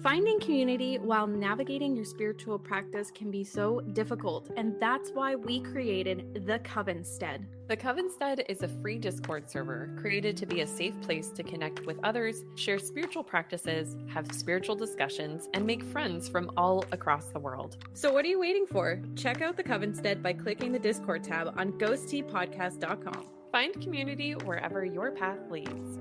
Finding community while navigating your spiritual practice can be so difficult, and that's why we created the Covenstead. The Covenstead is a free Discord server created to be a safe place to connect with others, share spiritual practices, have spiritual discussions, and make friends from all across the world. So what are you waiting for? Check out the Covenstead by clicking the Discord tab on ghosttpodcast.com. Find community wherever your path leads.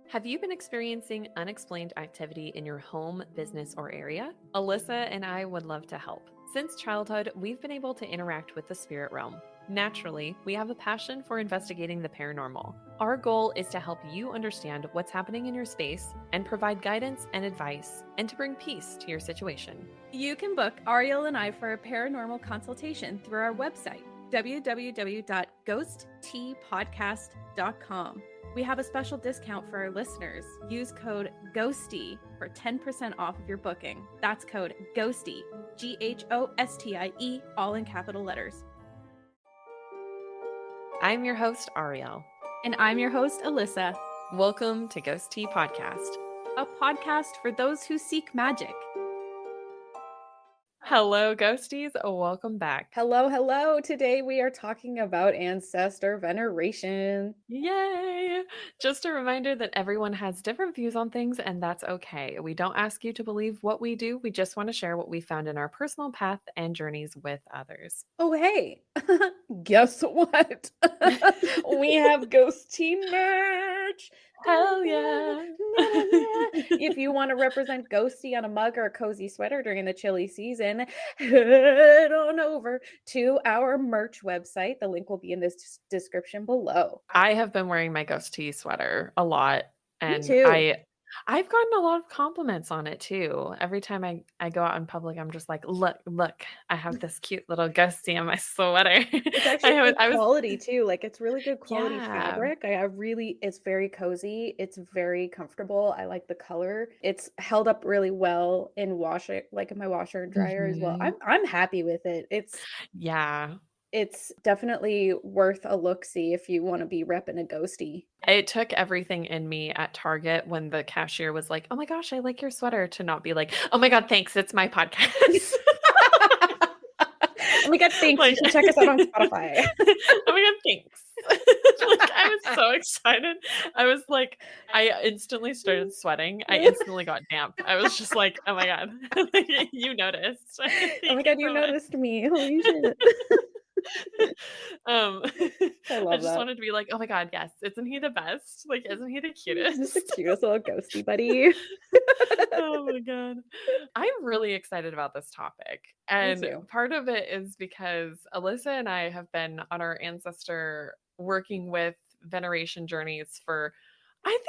Have you been experiencing unexplained activity in your home, business, or area? Alyssa and I would love to help. Since childhood, we've been able to interact with the spirit realm. Naturally, we have a passion for investigating the paranormal. Our goal is to help you understand what's happening in your space and provide guidance and advice, and to bring peace to your situation. You can book Ariel and I for a paranormal consultation through our website, www.ghosttpodcast.com. We have a special discount for our listeners. Use code GHOSTIE for 10% off of your booking. That's code GHOSTIE, GHOSTIE, all in capital letters. I'm your host, Ariel. And I'm your host, Alyssa. Welcome to Ghost Tea Podcast, a podcast for those who seek magic. Hello, ghosties. Welcome back. Hello, hello. Today we are talking about Ancestor Veneration. Yay! Just a reminder that everyone has different views on things, and that's okay. We don't ask you to believe what we do. We just want to share what we found in our personal path and journeys with others. Oh, hey, guess what? We have Ghost Tea merch. Hell yeah. If you want to represent Ghosty on a mug or a cozy sweater during the chilly season, head on over to our merch website. The link will be in this description below. I have been wearing my Ghost Tea sweater a lot, and Me too. I've gotten a lot of compliments on it too. Every time I go out in public, I'm just like, look, I have this cute little ghosty on my sweater. It's actually good quality too. Like, it's really good quality fabric. It's very cozy. It's very comfortable. I like the color. It's held up really well in in my washer and dryer as well. I'm happy with it. It's definitely worth a look-see if you want to be repping a ghosty. It took everything in me at Target when the cashier was like, oh my gosh, I like your sweater, to not be like, oh my God, thanks. It's my podcast. Oh my God, thanks. You should check us out on Spotify. Oh my God, thanks. Like, I was so excited. I instantly started sweating. I instantly got damp. I was just like, oh my God, you noticed. Oh my God, you noticed me. Holy shit. I just wanted to be like, oh my God, yes, isn't he the best? Like, isn't he the cutest? He's the cutest little ghosty buddy. Oh my God. I'm really excited about this topic. And part of it is because Alyssa and I have been on our ancestor working with veneration journeys for, I think,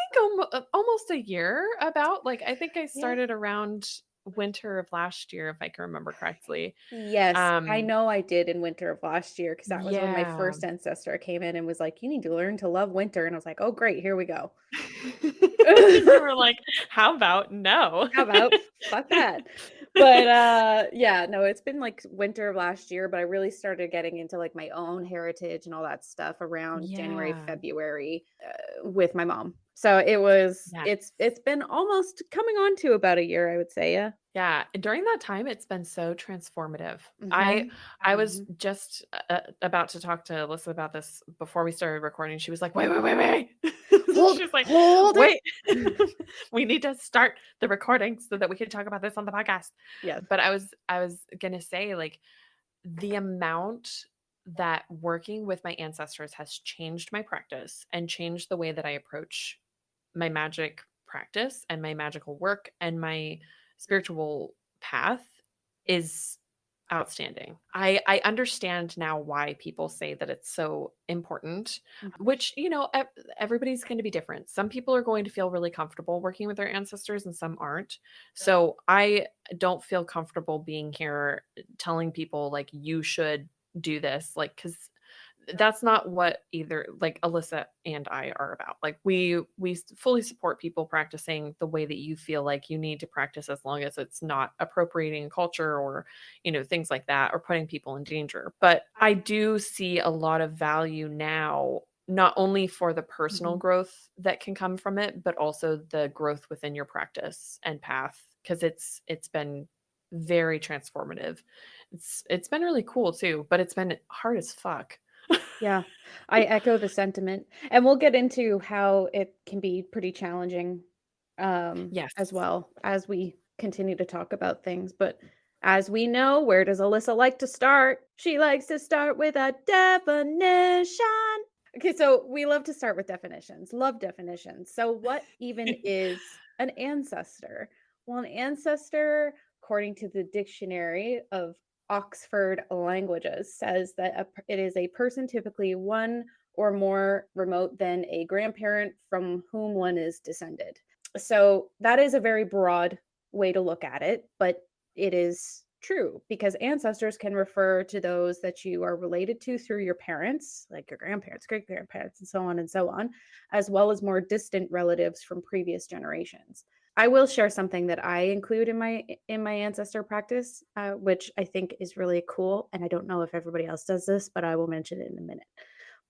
almost a year. I think I started around winter of last year, if I can remember correctly. Yes, I know I did in winter of last year, because that was when my first ancestor came in and was like, you need to learn to love winter. And I was like, oh great, here we go. You were like, how about no? How about fuck that? But no, it's been like winter of last year, but I really started getting into like my own heritage and all that stuff around January, February with my mom. So it's been almost coming on to about a year, I would say. Yeah. During that time, it's been so transformative. I was just about to talk to Alyssa about this before we started recording. She was like, wait. She's like, wait. We need to start the recording so that we can talk about this on the podcast. Yeah. But I was going to say, like, the amount that working with my ancestors has changed my practice and changed the way that I approach my magic practice and my magical work and my spiritual path is outstanding. I understand now why people say that it's so important, which, everybody's going to be different. Some people are going to feel really comfortable working with their ancestors and some aren't. So I don't feel comfortable being here telling people like, you should do this, like, because that's not what either like Alyssa and I are about. Like, we fully support people practicing the way that you feel like you need to practice, as long as it's not appropriating culture or, things like that, or putting people in danger. But I do see a lot of value now not only for the personal Mhm. growth that can come from it, but also the growth within your practice and path, because it's been very transformative. It's been really cool too, but it's been hard as fuck. Yeah, I echo the sentiment, and we'll get into how it can be pretty challenging, as Yes. well as we continue to talk about things. But as we know, where does Alyssa like to start? She likes to start with a definition. Okay, so we love to start with definitions. Love definitions. So, what even is an ancestor? Well, an ancestor, according to the dictionary of Oxford Languages, says that it is a person typically one or more remote than a grandparent from whom one is descended. So that is a very broad way to look at it, but it is true because ancestors can refer to those that you are related to through your parents, like your grandparents, great grandparents, and so on, as well as more distant relatives from previous generations. I will share something that I include in my ancestor practice, which I think is really cool. And I don't know if everybody else does this, but I will mention it in a minute.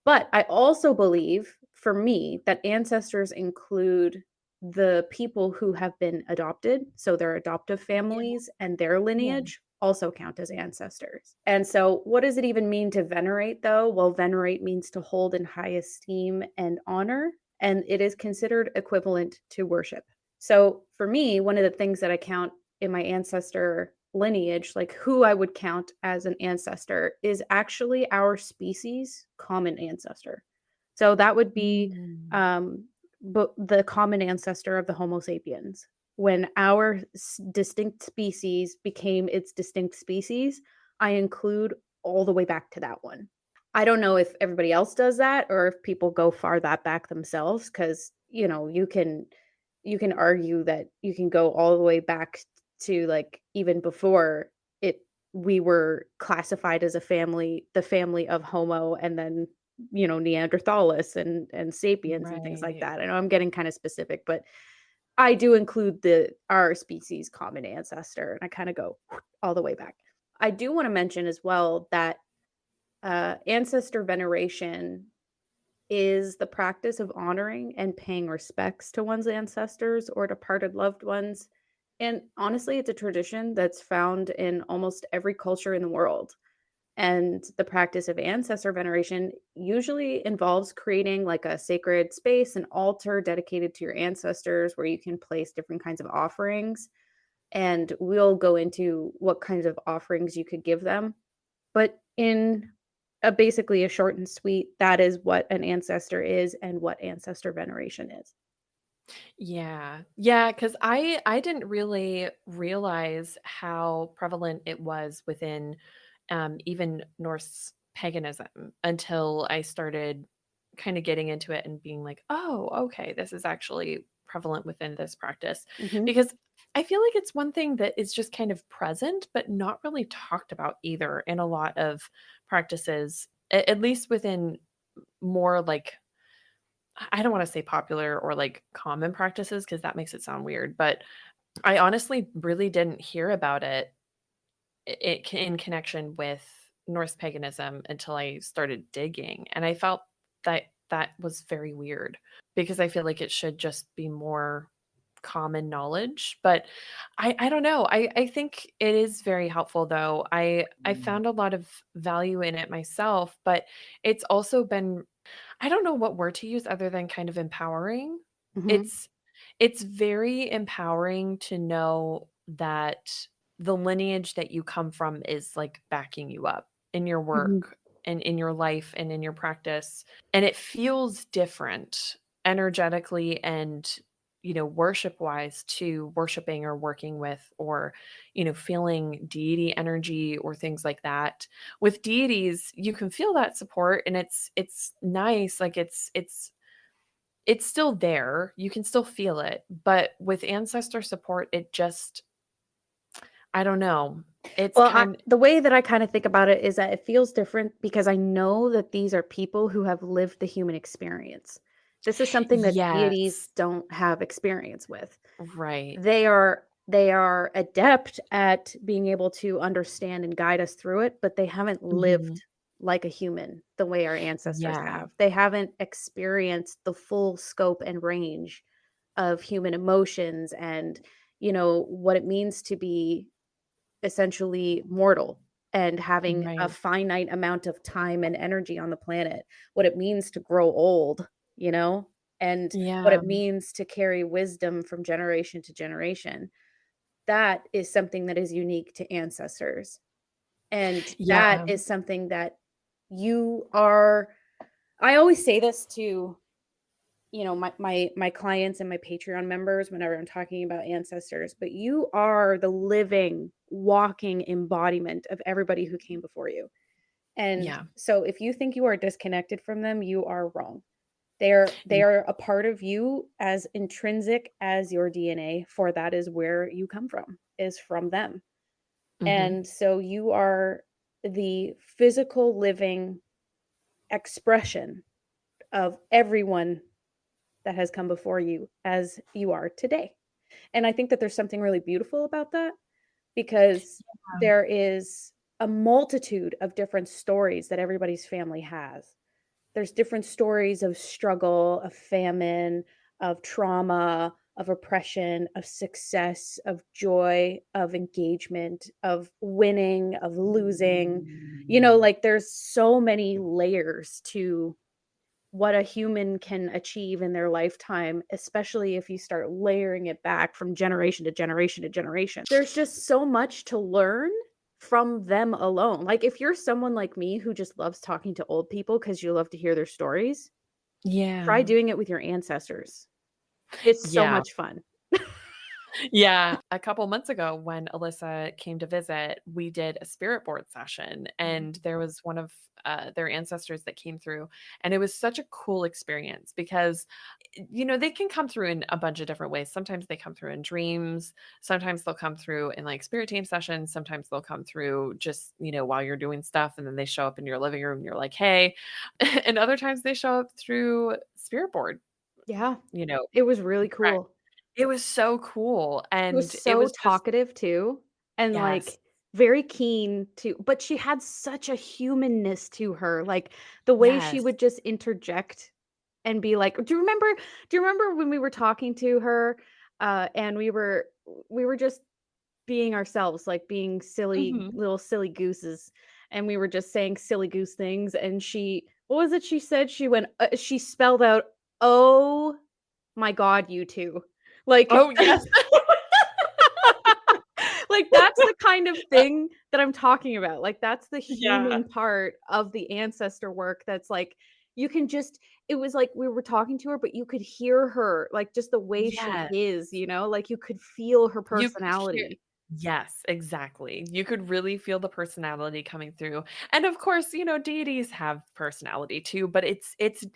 But I also believe, for me, that ancestors include the people who have been adopted. So their adoptive Yeah. families and their Yeah. lineage also count as ancestors. And so, what does it even mean to venerate, though? Well, venerate means to hold in high esteem and honor, and it is considered equivalent to worship. So, for me, one of the things that I count in my ancestor lineage, like who I would count as an ancestor, is actually our species' common ancestor. So that would be Mm. um, the common ancestor of the Homo sapiens. When our distinct species became its distinct species, I include all the way back to that one. I don't know if everybody else does that or if people go far that back themselves because you can argue that you can go all the way back to like even before it we were classified as a family, the family of Homo, and then Neanderthalis and sapiens and things like Right. that. I know I'm getting kind of specific, but I do include the our species common ancestor, and I kind of go all the way back. I do want to mention as well that ancestor veneration is the practice of honoring and paying respects to one's ancestors or departed loved ones. And honestly, it's a tradition that's found in almost every culture in the world. And the practice of ancestor veneration usually involves creating like a sacred space, an altar dedicated to your ancestors where you can place different kinds of offerings. And we'll go into what kinds of offerings you could give them. But in basically a short and sweet, that is what an ancestor is and what ancestor veneration is. Yeah. Yeah, because I didn't really realize how prevalent it was within, even Norse paganism until I started kinda getting into it and being like, "Oh, okay, this is actually prevalent within this practice." Mhm, Because I feel like it's one thing that is just kind of present, but not really talked about either in a lot of practices, at least within more, like, I don't wanna say popular or, like, common practices because that makes it sound weird, but I honestly really didn't hear about it in connection with Norse paganism until I started digging, and I felt that that was very weird because I feel like it should just be more common knowledge, but I don't know. I think it is very helpful though. I found a lot of value in it myself, but it's also been, I don't know what word to use other than kind of empowering. mhm, It's it's very empowering to know that the lineage that you come from is like backing you up in your mhm. work and in your life and in your practice. And it feels different energetically and, worship wise to worshiping or working with or, feeling deity energy or things like that. With deities, you can feel that support and it's nice. Like it's still there. You can still feel it. But with ancestor support, it just, I don't know. It's Well, kind the way that I kind of think about it is that it feels different because I know that these are people who have lived the human experience. This is something that deities yes. don't have experience with. Right. They are adept at being able to understand and guide us through it, but they haven't Mhm. lived. like a human the way our ancestors Yeah. have. They haven't experienced the full scope and range of human emotions and, what it means to be essentially mortal and having a Right. finite amount of time and energy on the planet, what it means to grow old, you know, and what Yeah. it means to carry wisdom from generation to generation. That is something that is unique to ancestors. And that Yeah. is something that you are I always say this to, my clients and my Patreon members whenever I'm talking about ancestors, but you are the living, walking embodiment of everybody who came before you. And Yeah. so if you think you are disconnected from them, you are wrong. They are a part of you as intrinsic as your DNA, for that is where you come from, is from them. Mhm. And so you are the physical living expression of everyone that has come before you as you are today. And I think that there's something really beautiful about that because there is a multitude of different stories that everybody's family has. There's different stories of struggle, of famine, of trauma, of oppression, of success, of joy, of engagement, of winning, of losing. Like there's so many layers to what a human can achieve in their lifetime, especially if you start layering it back from generation to generation to generation. There's just so much to learn from them alone. Like, if you're someone like me who just loves talking to old people because you love to hear their stories, try Yeah. doing it with your ancestors. It's so Yeah. much fun. Yeah. A couple months ago when Alyssa came to visit, we did a spirit board session, Mhm. and there was one of their ancestors that came through, and it was such a cool experience because they can come through in a bunch of different ways. Sometimes they come through in dreams, sometimes they'll come through in like spirit team sessions, sometimes they'll come through just, while you're doing stuff, and then they show up in your living room and you're like, "Hey." And other times they show up through spirit board, Yeah, you know, it was really cool. it was so cool, She was and it so was just talkative too, and, yes. like, very keen to but she had such a humanness to her, like, the way she Yes. would just interject and be like, do you remember when we were talking to her, and we were just being ourselves, like, being silly Mhm. little silly gooses, and we were just saying silly goose things, and she what was it she said? She spelled out, "Oh my god, you 2." Like Oh, yes. like, that's the kind of thing that I'm talking about, like, that's the Yeah. human part of the ancestor work that's, like, you can just it was like we were talking to her, but you could hear her, like, just the way she Yes. is, like, you could feel her You could hear personality. Yes, exactly. You could really feel the personality coming through. And of course, deities have personality too, but it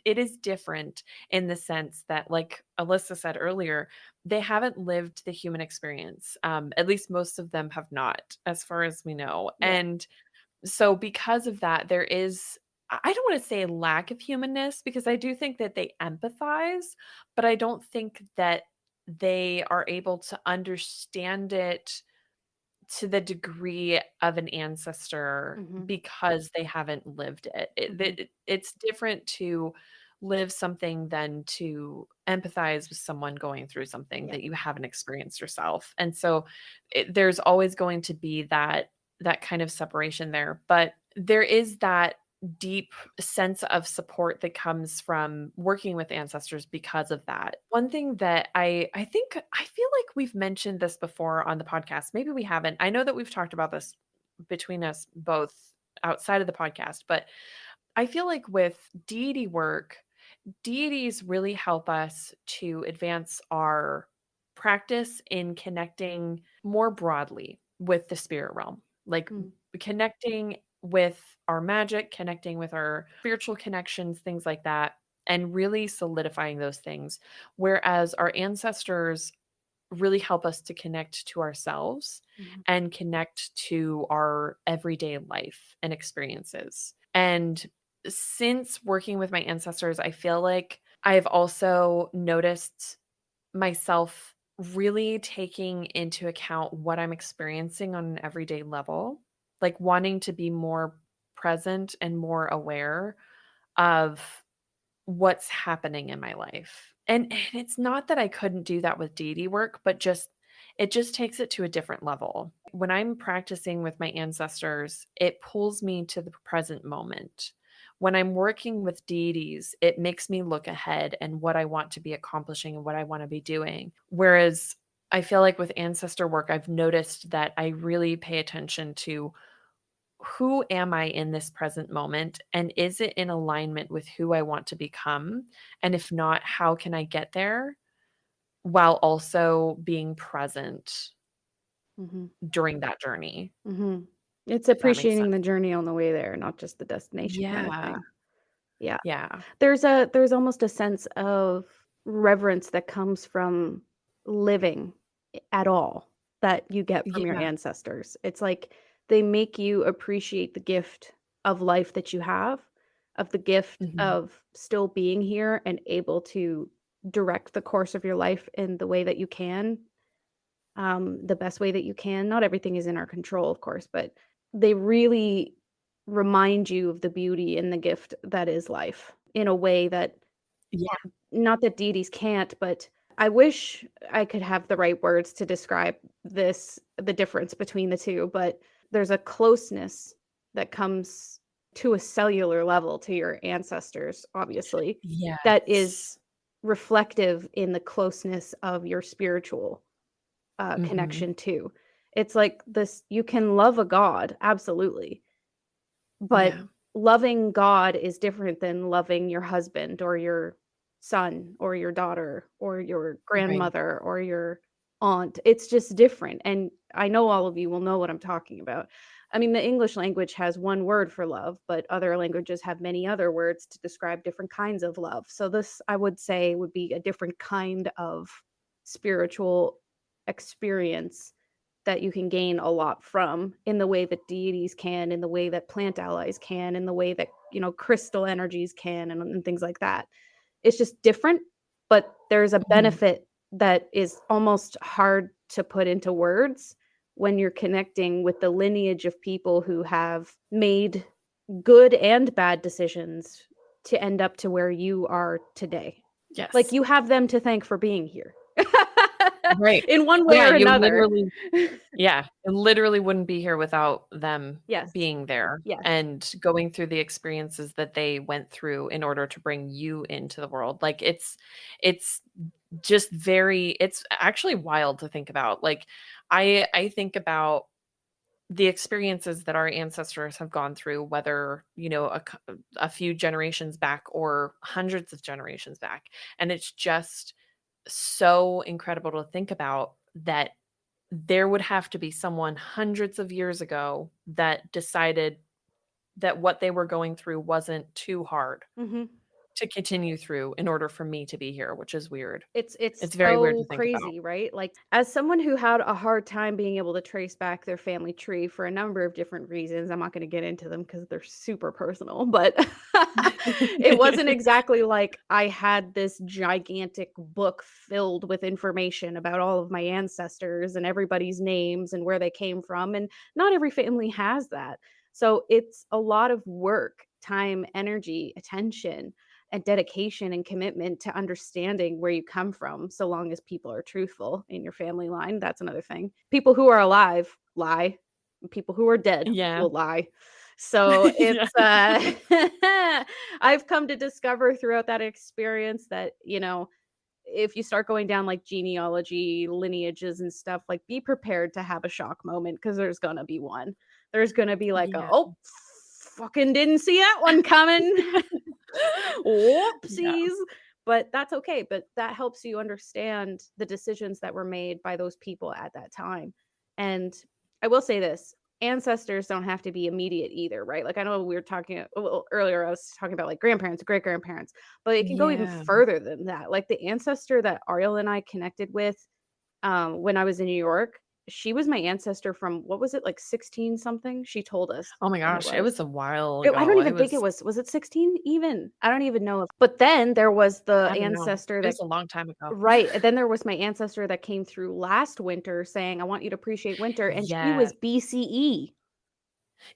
is different in the sense that, like Alyssa said earlier, they haven't lived the human experience. At least most of them have not, as far as we know. Yeah. And so because of that, there is I don't want to say lack of humanness, because I do think that they empathize, but I don't think that they are able to understand it to the degree of an ancestor Mhm, because they haven't lived it. mhm. It's different to live something than to empathize with someone going through something Yeah. that you haven't experienced yourself. And so there's always going to be that kind of separation there, but there is that deep sense of support that comes from working with ancestors because of that. One thing that I think I feel like we've mentioned this before on the podcast. Maybe we haven't. I know that we've talked about this between us both outside of the podcast, but I feel like with deity work, deities really help us to advance our practice in connecting more broadly with the spirit realm, like Mm, connecting with our magic, connecting with our spiritual connections, things like that, and really solidifying those things. Whereas our ancestors really help us to connect to ourselves mhm, and connect to our everyday life and experiences. And since working with my ancestors, I feel like I've also noticed myself really taking into account what I'm experiencing on an everyday level, like wanting to be more present and more aware of what's happening in my life. And it's not that I couldn't do that with deity work, but it just takes it to a different level. When I'm practicing with my ancestors, it pulls me to the present moment. When I'm working with deities, it makes me look ahead and what I want to be accomplishing and what I want to be doing. Whereas I feel like with ancestor work, I've noticed that I really pay attention to who am I in this present moment? And is it in alignment with who I want to become? And if not, how can I get there while also being present Mhm. during that journey, Mhm. It's if that makes sense? appreciating the journey on the way there, not just the destination kind of Yeah. thing. Yeah. Yeah. There's almost a sense of reverence that comes from living at all that you get from your Yeah. ancestors. It's like they make you appreciate the gift of life that you have, of the gift Mhm. of still being here and able to direct the course of your life in the way that you can, the best way that you can. Not everything is in our control, of course, but they really remind you of the beauty and the gift that is life in a way that Yeah. not that deities can't, but I wish I could have the right words to describe the difference between the two, but there's a closeness that comes to a cellular level to your ancestors, obviously, that Yes. is reflective in the closeness of your spiritual Mhm. connection too. It's like this you can love a god, absolutely, but Yeah. loving God is different than loving your husband or your son or your daughter or your Right. grandmother or your aunt. It's just different, and I know all of you will know what I'm talking about. I mean, the English language has one word for love, but other languages have many other words to describe different kinds of love. So this, I would say, would be a different kind of spiritual experience that you can gain a lot from in the way that deities can, in the way that plant allies can, in the way that, crystal energies can and things like that. It's just different, but there's a Mhm. benefit that is almost hard to put into words when you're connecting with the lineage of people who have made good and bad decisions to end up to where you are today. Like, Yes. you have them to thank for being here. Right. In one way Yeah, or you another. literally yeah, it literally wouldn't be here without them Yes. being there Yes. and going through the experiences that they went through in order to bring you into the world. Like, it's just it's actually wild to think about. Like, I think about the experiences that our ancestors have gone through, whether, a few generations back or hundreds of generations back, and it's just so incredible to think about that there would have to be someone hundreds of years ago that decided that what they were going through wasn't too hard Mhm. to continue through in order for me to be here, which is weird. It's It's very weird to so think about. crazy, right? Like, as someone who had a hard time being able to trace back their family tree for a number of different reasons, I'm not gonna get into them because 'cause they're super personal, but it wasn't exactly like I had this gigantic book filled with information about all of my ancestors and everybody's names and where they came from, and not every family has that. So, it's a lot of work, time, energy, attention, and dedication and commitment to understanding where you come from, so long as people are truthful in your family line. That's another thing. People who are alive lie. People who are dead Yeah. will lie. So Yeah. it's I've come to discover throughout that experience that, if you start going down like genealogy, lineages and stuff, like be prepared to have a shock moment because there's gonna be one. There's gonna be like a Yeah. oh fucking didn't see that one coming. Yeah. Whoopsies. But that's okay. But that helps you understand the decisions that were made by those people at that time. And I will say this, ancestors don't have to be immediate either, right? Like, I know we were talking earlier, I was talking about like grandparents, great grandparents, but it can go even Yeah. further than that. Like, the ancestor that Ariel and I connected with when I was in New York, she was my ancestor from what was it, like 16 something? She told us Oh my when it gosh, it was. was a while I ago. don't I even think it was was it 16 even? I don't even know if but then there was the I don't know. ancestor It that was a long time ago. right, and then there was my ancestor that came through last winter saying, "I want you to appreciate winter," and she was Yes. BCE.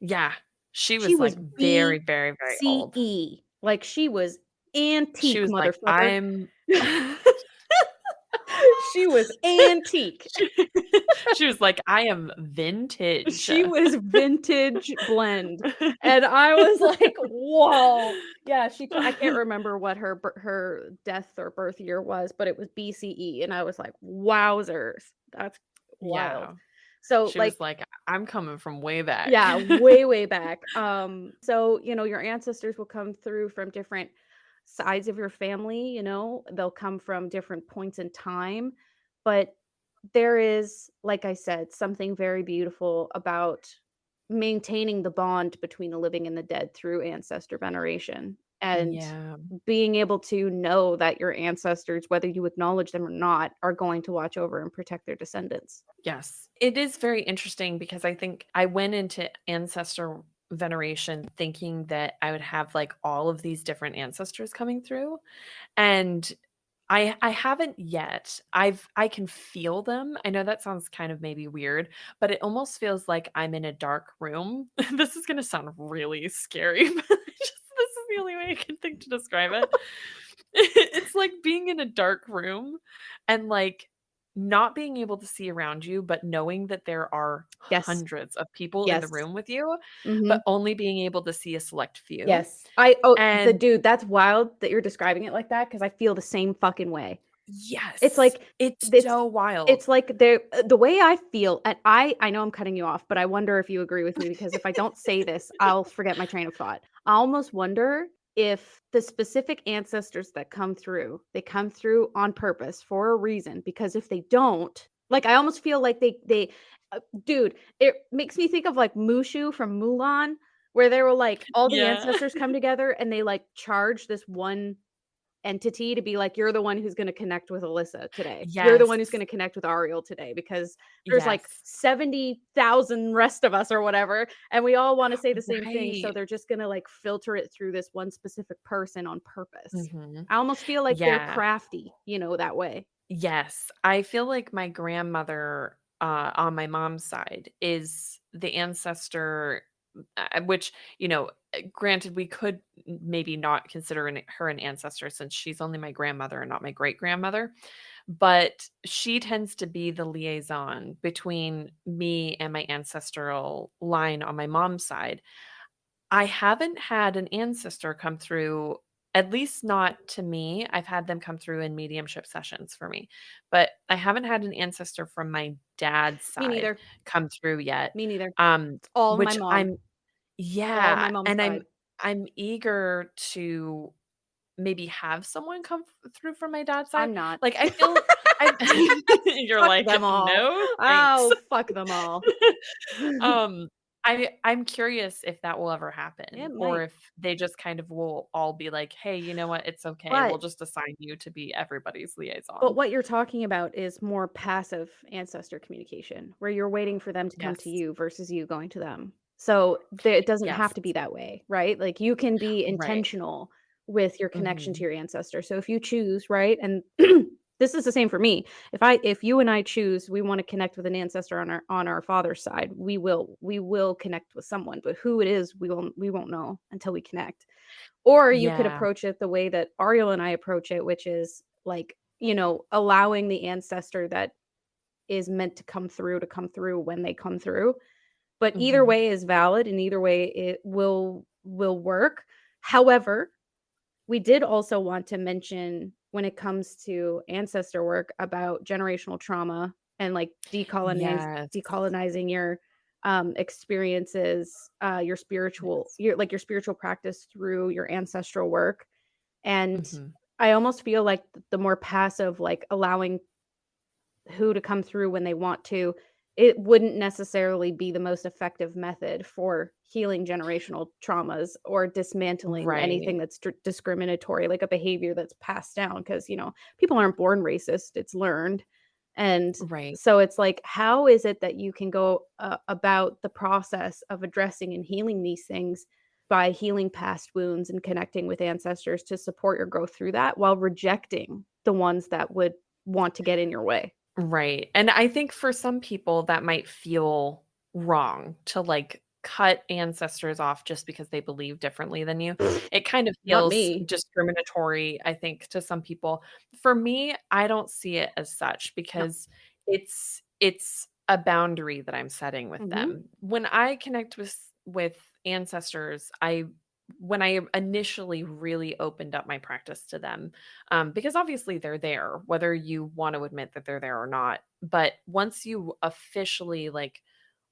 Yeah. She She was, was like, very, very, very old. BCE. Like, she was She antique, was like, motherfucker. "I'm" She was antique. She she was like, "I am vintage." She was vintage blend, and I was like, "Whoa." Yeah, I can't remember what her death or birth year was, but it was BCE, and I was like, "Wowzers, that's wild." Yeah. So, She like, was like, "I'm coming from way back." yeah, way, way back. So, your ancestors will come through from different sides of your family, they'll come from different points in time, but there is, like I said, something very beautiful about maintaining the bond between the living and the dead through ancestor veneration and Yeah. being able to know that your ancestors, whether you acknowledge them or not, are going to watch over and protect their descendants. Yes. It is very interesting because I think I went into ancestor veneration thinking that I would have, like, all of these different ancestors coming through, and I haven't yet. I can feel them. I know that sounds kind of maybe weird, but it almost feels like I'm in a dark room. This is gonna sound really scary, but this is the only way I can think to describe it. It's like being in a dark room and, like, not being able to see around you, but knowing that there are Yes. hundreds of people in the Yes. room with you, but Mhm. only being able to see a select few. Yes. The And dude, that's wild that you're describing it like that because I feel the same fucking way. It's yes, like it's it's so wild. it's like the way I feel, and I know I'm cutting you off, but I wonder if you agree with me because if I don't say this, I'll forget my train of thought. I almost wonder if the specific ancestors that come through, they come through on purpose for a reason, because if they don't, like, I almost feel like they dude, it makes me think of, like, Mushu from Mulan, where they were, like, all the Yeah. ancestors come together and they, like, charge this one entity to be like, "You're the one who's gonna connect with Alyssa today. You're the Yes. one who's gonna connect with Ariel today," because there's, like, Yes. 70,000 rest of us or whatever, and we all wanna say the same thing, so Right. they're just gonna, like, filter it through this one specific person on purpose. Mhm. I almost feel like they're Yeah. crafty, that way. Yes. I feel like my grandmother, on my mom's side is the ancestor, which, granted, we could maybe not consider her an ancestor since she's only my grandmother and not my great grandmother. But she tends to be the liaison between me and my ancestral line on my mom's side. I haven't had an ancestor come through, at least not to me. I've had them come through in mediumship sessions for me, but I haven't had an ancestor from my dad's Me side neither. come through yet. Me neither. Um, It's all my which mom. All my yeah, mom's and side. I'm eager to maybe have someone come through from my dad's side. I'm not. Like, I feel I you're Fuck like, them all. "No, thanks." Oh, fuck them all. Um, I'm curious if that will ever happen It or might. if they just kind of will all be like, "Hey, you know what? It's okay. We'll But just assign you to be everybody's But liaison." what you're talking about is more passive ancestor communication, where you're waiting for them to come to Yes. you versus you going to them. So it doesn't have Yes. to be that way, right? Like, you can be Right. intentional with your connection to Mhm. your ancestor. So if you choose, right? And this is the same for me. If you and I choose we want to connect with an ancestor on our father's side, we will connect with someone, but who it is, we won't know until we connect. Or you could Yeah. approach it the way that Ariel and I approach it, which is like, allowing the ancestor that is meant to come through when they come through. But either Mhm. way is valid and either way it will work. However, we did also want to mention when it comes to ancestor work about generational trauma and like Yes. decolonizing your experiences, Yes. your spiritual practice through your ancestral work. And Mhm. I almost feel like the more passive, like allowing who to come through when they want to, it wouldn't necessarily be the most effective method for healing generational traumas or dismantling anything Right. that's discriminatory, like a behavior that's passed down. Because, people aren't born racist, it's learned. And Right. so it's like, how is it that you can go about the process of addressing and healing these things by healing past wounds and connecting with ancestors to support your growth through that while rejecting the ones that would want to get in your way? Right, and I think for some people that might feel wrong to, like, cut ancestors off just because they believe differently than you. It kind of Not feels me. discriminatory, I think, to some people. For me, I don't see it as such No. because it's a boundary that I'm setting with Mhm. them. When I connect with ancestors, I when I initially really opened up my practice to them, because obviously they're there, whether you want to admit that they're there or not. But once you officially like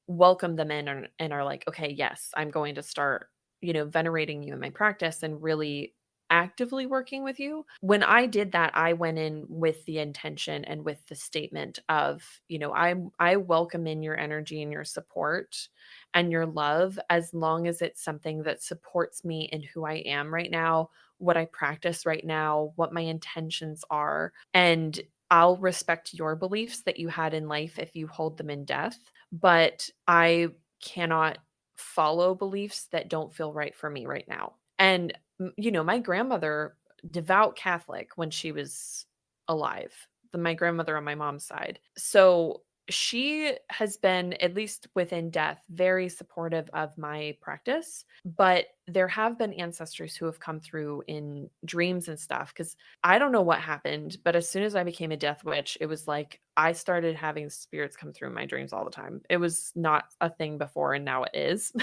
welcome them in and are like, okay, yes, I'm going to start, venerating you in my practice and really actively working with you. When I did that, I went in with the intention and with the statement of, I welcome in your energy and your support and your love as long as it's something that supports me in who I am right now, what I practice right now, what my intentions are. And I'll respect your beliefs that you had in life if you hold them in death, but I cannot follow beliefs that don't feel right for me right now. And, my grandmother, devout Catholic when she was alive, my grandmother on my mom's side. So she has been, at least within death, very supportive of my practice. But there have been ancestors who have come through in dreams and stuff. Cause I don't know what happened, but as soon as I became a death witch, it was like I started having spirits come through my dreams all the time. It was not a thing before, and now it is.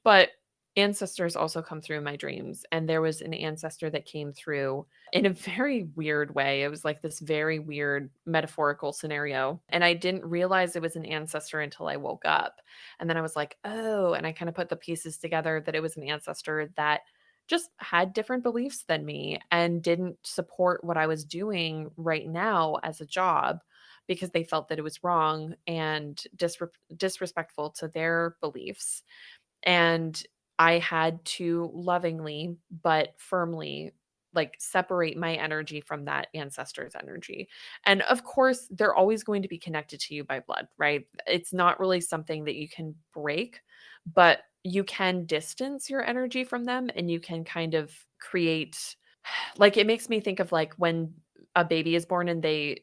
But ancestors also come through in my dreams. And there was an ancestor that came through in a very weird way. It was like this very weird metaphorical scenario. And I didn't realize it was an ancestor until I woke up. And then I was like, oh, and I kind of put the pieces together that it was an ancestor that just had different beliefs than me and didn't support what I was doing right now as a job because they felt that it was wrong and disrespectful to their beliefs. And I had to lovingly but firmly like separate my energy from that ancestor's energy. And of course, they're always going to be connected to you by blood, right? It's not really something that you can break, but you can distance your energy from them and you can kind of create like it makes me think of like when a baby is born and they,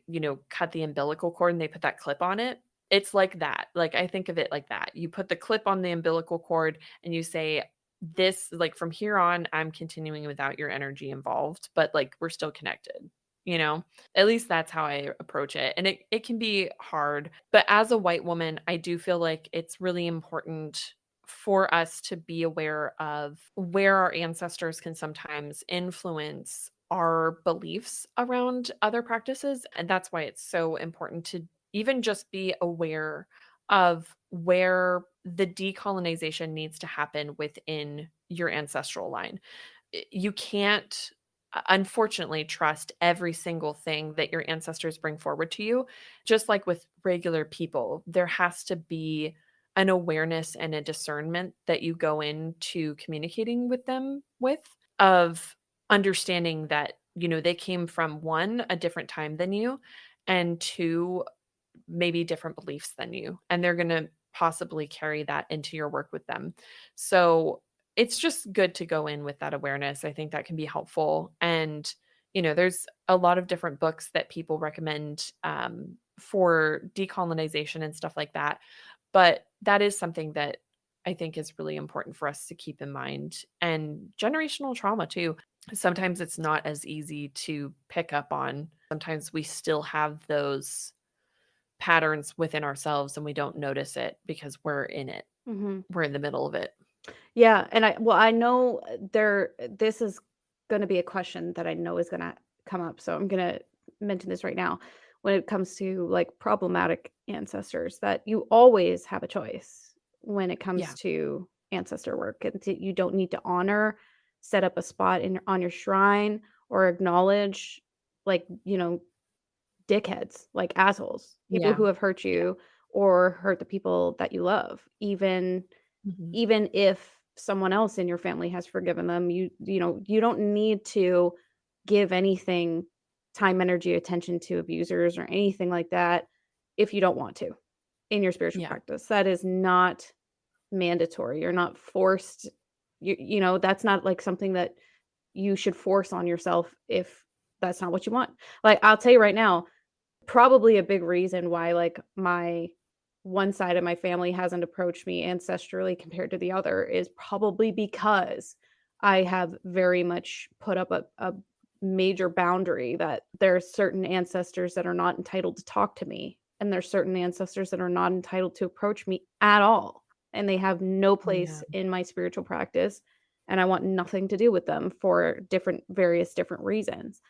cut the umbilical cord and they put that clip on it. It's like that. Like I think of it like that. You put the clip on the umbilical cord and you say, this, like from here on, I'm continuing without your energy involved, but like we're still connected, you know? At least that's how I approach it. And it can be hard. But as a white woman, I do feel like it's really important for us to be aware of where our ancestors can sometimes influence our beliefs around other practices. And that's why it's so important to even just be aware of where the decolonization needs to happen within your ancestral line. You can't, unfortunately, trust every single thing that your ancestors bring forward to you. Just like with regular people, there has to be an awareness and a discernment that you go into communicating with them with, of understanding that, they came from one, a different time than you, and two, maybe different beliefs than you, and they're going to possibly carry that into your work with them. So it's just good to go in with that awareness. I think that can be helpful. And, there's a lot of different books that people recommend for decolonization and stuff like that. But that is something that I think is really important for us to keep in mind. And generational trauma, too. Sometimes it's not as easy to pick up on. Sometimes we still have those patterns within ourselves and we don't notice it because we're in it. Mhm. We're in the middle of it. Yeah, and I know this is gonna be a question that I know is gonna come up, so I'm gonna mention this right now. When it comes to, like, problematic ancestors, that you always have a choice when it comes Yeah. to ancestor work, and you don't need to honor, set up a spot on your shrine, or acknowledge, like, dickheads, like assholes, people Yeah. who have hurt Yeah. you or hurt the people that you love, Mhm. even if someone else in your family has forgiven them, you don't need to give anything, time, energy, attention to abusers or anything like that if you don't want to in your spiritual Yeah. practice. That is not mandatory. You're not forced. That's not like something that you should force on yourself if that's not what you want. Like, I'll tell you right now, probably a big reason why, like, my one side of my family hasn't approached me ancestrally compared to the other is probably because I have very much put up a major boundary that there are certain ancestors that are not entitled to talk to me, and there's certain ancestors that are not entitled to approach me at all, and they have no Yeah. place in my spiritual practice, and I want nothing to do with them for various different reasons.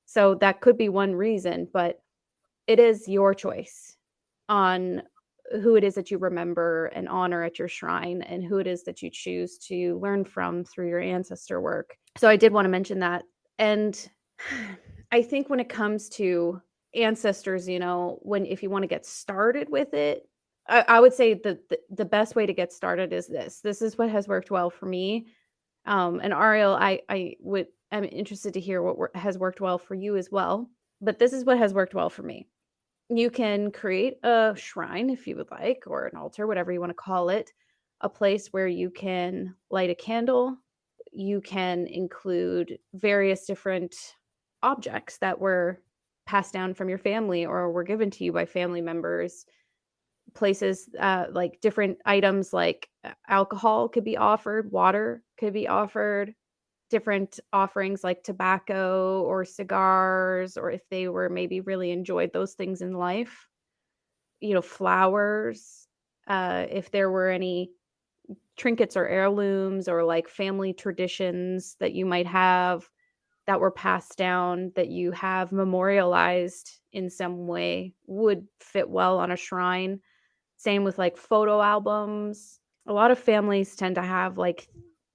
So that could be one reason, but it is your choice on who it is that you remember and honor at your shrine and who it is that you choose to learn from through your ancestor work. So I did want to mention that. And I think when it comes to ancestors, if you want to get started with it, I would say the best way to get started is this. This is what has worked well for me. And Ariel, I'm interested to hear what has worked well for you as well. But this is what has worked well for me. You can create a shrine if you would like, or an altar, whatever you want to call it, a place where you can light a candle. You can include various different objects that were passed down from your family or were given to you by family members. Places like different items like alcohol could be offered, water could be offered, different offerings like tobacco or cigars, or if they were maybe really enjoyed those things in life, flowers, if there were any trinkets or heirlooms or like family traditions that you might have that were passed down that you have memorialized in some way would fit well on a shrine. Same with like photo albums. A lot of families tend to have like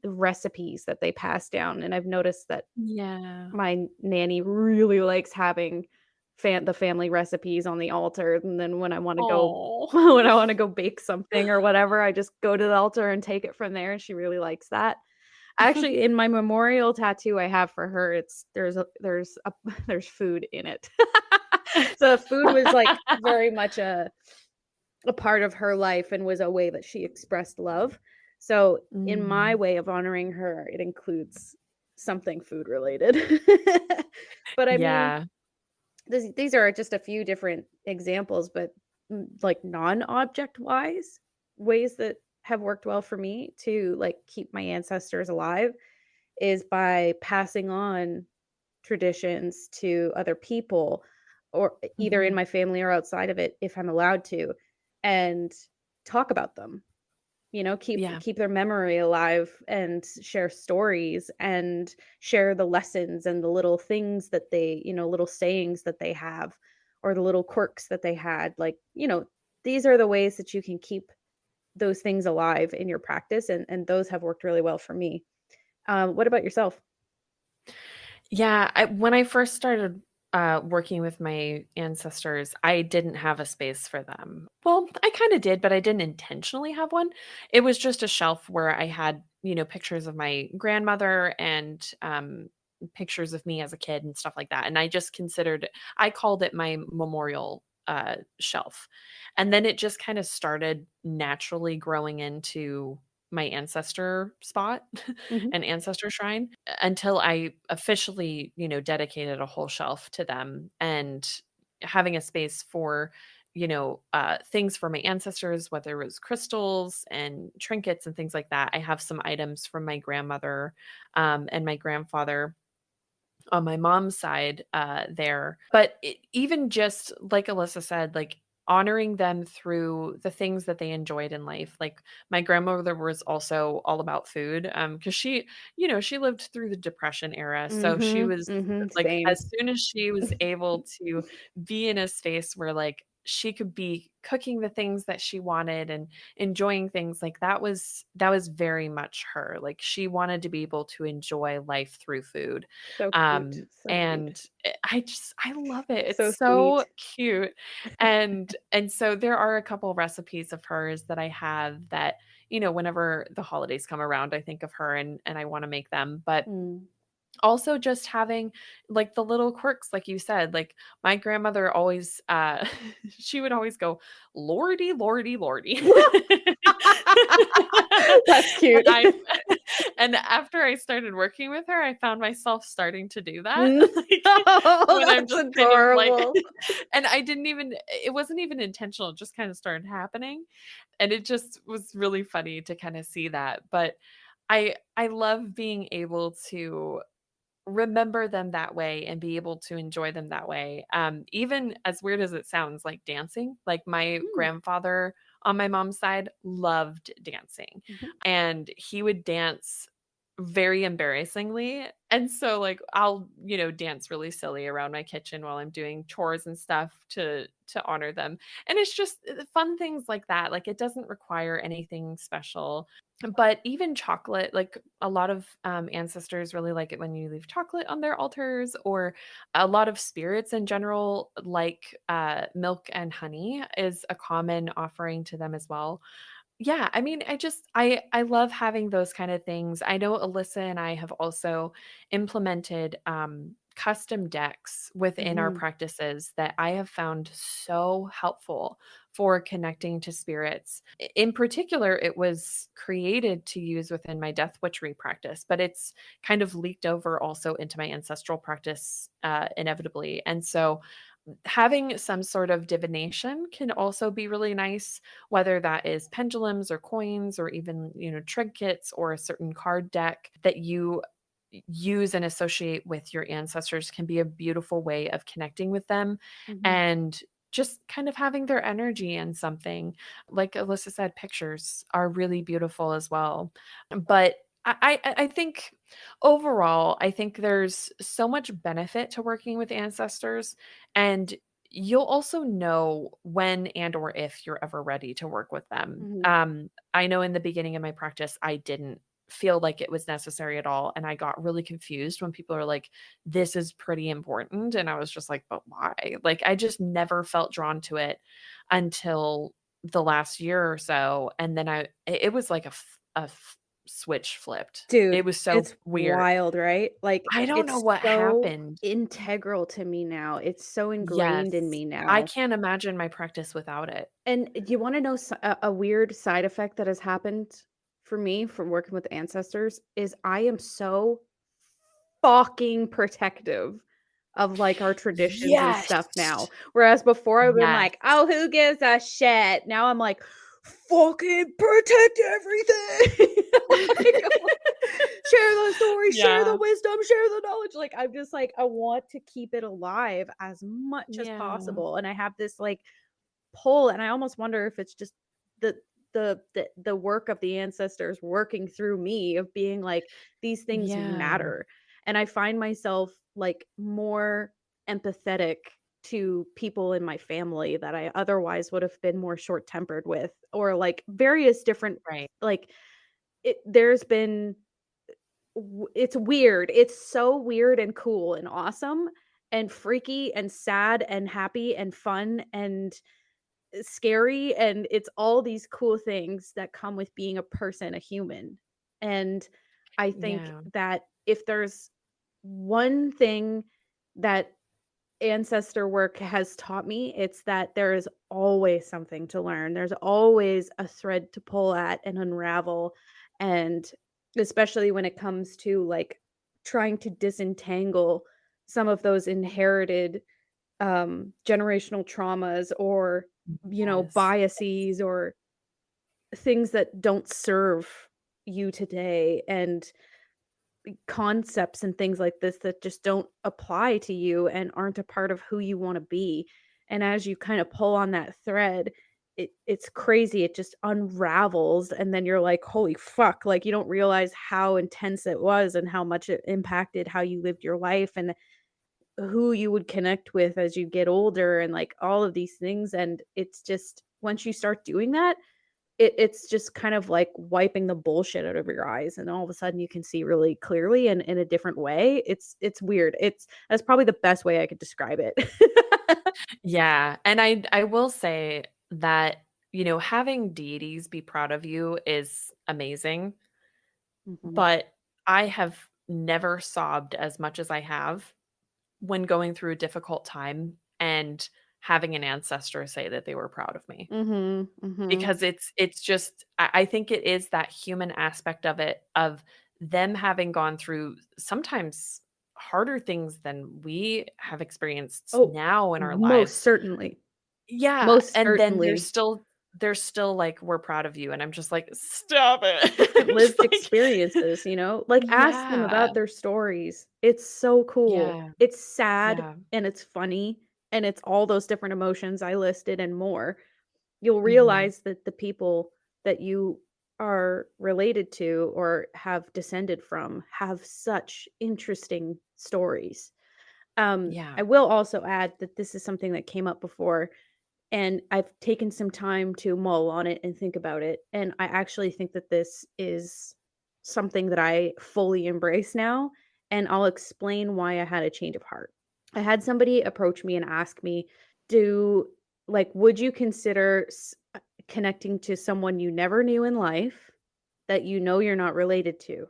recipes that they pass down, and I've noticed that Yeah. my nanny really likes having the family recipes on the altar, and then when I want to go Oh. when I want to go bake something or whatever, I just go to the altar and take it from there, and she really likes that. Actually, in my memorial tattoo I have for her, there's food in it. So food was like very much a part of her life and was a way that she expressed love. So in my Mm. way of honoring her, it includes something food related. But I mean, Yeah. these are just a few different examples, but like non-object wise ways that have worked well for me to like keep my ancestors alive is by passing on traditions to other people, or either in Mhm. my family or outside of it if I'm allowed to, and talk about them, Yeah. keep their memory alive and share stories and share the lessons and the little things that little sayings that they have, or the little quirks that they had, like, these are the ways that you can keep those things alive in your practice, and those have worked really well for me. What about yourself? Yeah, when I first started, working with my ancestors, I didn't have a space for them. Well, I kinda did, but I didn't intentionally have one. It was just a shelf where I had, pictures of my grandmother and, pictures of me as a kid and stuff like that, and I called it my memorial, shelf. And then it just kinda started naturally growing into my ancestor spot, Mhm. an ancestor shrine, until I officially, dedicated a whole shelf to them, and having a space for, things for my ancestors, whether it was crystals and trinkets and things like that. I have some items from my grandmother, and my grandfather on my mom's side, there. But even just like Alyssa said, like honoring them through the things that they enjoyed in life. Like my grandmother was also all about food, because she lived through the Depression era. So she Mhm. was Mhm. like, Same. as soon as she was able to be in a space where like she could be cooking the things that she wanted and enjoying things, like that was very much her. Like she wanted to be able to enjoy life through food. So cute. So cute. And I love it. So It's so sweet. cute. And so there are a couple recipes of hers that I have that, whenever the holidays come around, I think of her and I want to make them. But Mm. also just having like the little quirks, like you said, like my grandmother always she would always go, Lordy, Lordy, Lordy. That's And cute. And after I started working with her, I found myself starting to do that, No, like, when I'm that's just kind of like adorable. and I didn't even it wasn't even intentional, it just kind of started happening, and it just was really funny to kinda see that, but I love being able to remember them that way and be able to enjoy them that way. Even as weird as it sounds, like dancing, like my Mm, grandfather on my mom's side loved dancing mhm, and he would dance very embarrassingly. And so like I'll, dance really silly around my kitchen while I'm doing chores and stuff to honor them. And it's just fun things like that. Like it doesn't require anything special. But even chocolate, like a lot of ancestors really like it when you leave chocolate on their altars, or a lot of spirits in general, like milk and honey, is a common offering to them as well. Yeah, I mean, I love having those kind of things. I know Alyssa and I have also implemented custom decks within our mhm, practices that I have found so helpful for connecting to spirits. In particular, it was created to use within my death witchery practice, but it's kind of leaked over also into my ancestral practice inevitably. And so having some sort of divination can also be really nice, whether that is pendulums or coins or even, trinkets or a certain card deck that you use and associate with your ancestors can be a beautiful way of connecting with them mhm. and just kind of having their energy in something. Like Alyssa said, pictures are really beautiful as well. But I think overall, I think there's so much benefit to working with ancestors, and you'll also know when and or if you're ever ready to work with them. Mhm. I know in the beginning of my practice, I didn't feel like it was necessary at all, and I got really confused when people are like, "This is pretty important," and I was just like, "But why?" Like, I just never felt drawn to it until the last year or so, and then it was like switch flipped. It Dude, was so it's weird. wild, right? Like, I don't know it's what so happened. integral to me now. It's so ingrained in Yes. me I now. can't imagine my practice without it. And do you wanna know a weird side effect that has happened for me from working with ancestors is I am so fucking protective of, like, our traditions and Yes. stuff now. Whereas before I've been Yes. like, "Oh, who gives a shit?" Now I'm like, "Fucking protect everything." Like, share the story, share the Yeah. wisdom, share the knowledge. Like, I'm just like, I want to keep it alive as much as Yeah. possible. And I have this like pull, and I almost wonder if it's just the the work of the ancestors working through me of being like these things Yeah. matter. And I find myself like more empathetic to people in my family that I otherwise would have been more short-tempered with, or like various different Right. like there's been it's weird. It's so weird and cool and awesome and freaky and sad and happy and fun and scary, and it's all these cool things that come with being a person, a human. And I think Yeah. that if there's one thing that ancestor work has taught me, it's that there is always something to learn. There's always a thread to pull at and unravel. And especially when it comes to like trying to disentangle some of those inherited generational traumas, or Yes. biases, or things that don't serve you today, and concepts and things like this that just don't apply to you and aren't a part of who you want to be. And as you kind of pull on that thread, it's crazy. It just unravels, and then you're like, holy fuck, like you don't realize how intense it was and how much it impacted how you lived your life and who you would connect with as you get older, and like all of these things. And it's just once you start doing that, it's just kind of like wiping the bullshit out of your eyes, and all of a sudden you can see really clearly and in a different way. It's weird. That's probably the best way I could describe it. Yeah, and I will say that, having deities be proud of you is amazing, Mhm. but I have never sobbed as much as I have when going through a difficult time and having an ancestor say that they were proud of me. Mhm. Mhm. Because it's just I think it is that human aspect of it, of them having gone through sometimes harder things than we have experienced Oh, now in our most lives. certainly. Yeah, Most and then certainly. they're still like, "We're proud of you," and I'm just like, "Stop Different it." Just lived like experiences, you know? Like, ask them yeah. about their stories. It's so cool. Yeah. It's sad, Yeah. and it's funny, and it's all those different emotions I listed and more. You'll Mhm. realize that the people that you are related to or have descended from have such interesting stories. Yeah. I will also add that this is something that came up before, and I've taken some time to mull on it and think about it, and I actually think that this is something that I fully embrace now, and I'll explain why I had a change of heart. I had somebody approach me and ask me, "Do would you consider connecting to someone you never knew in life that you know you're not related to,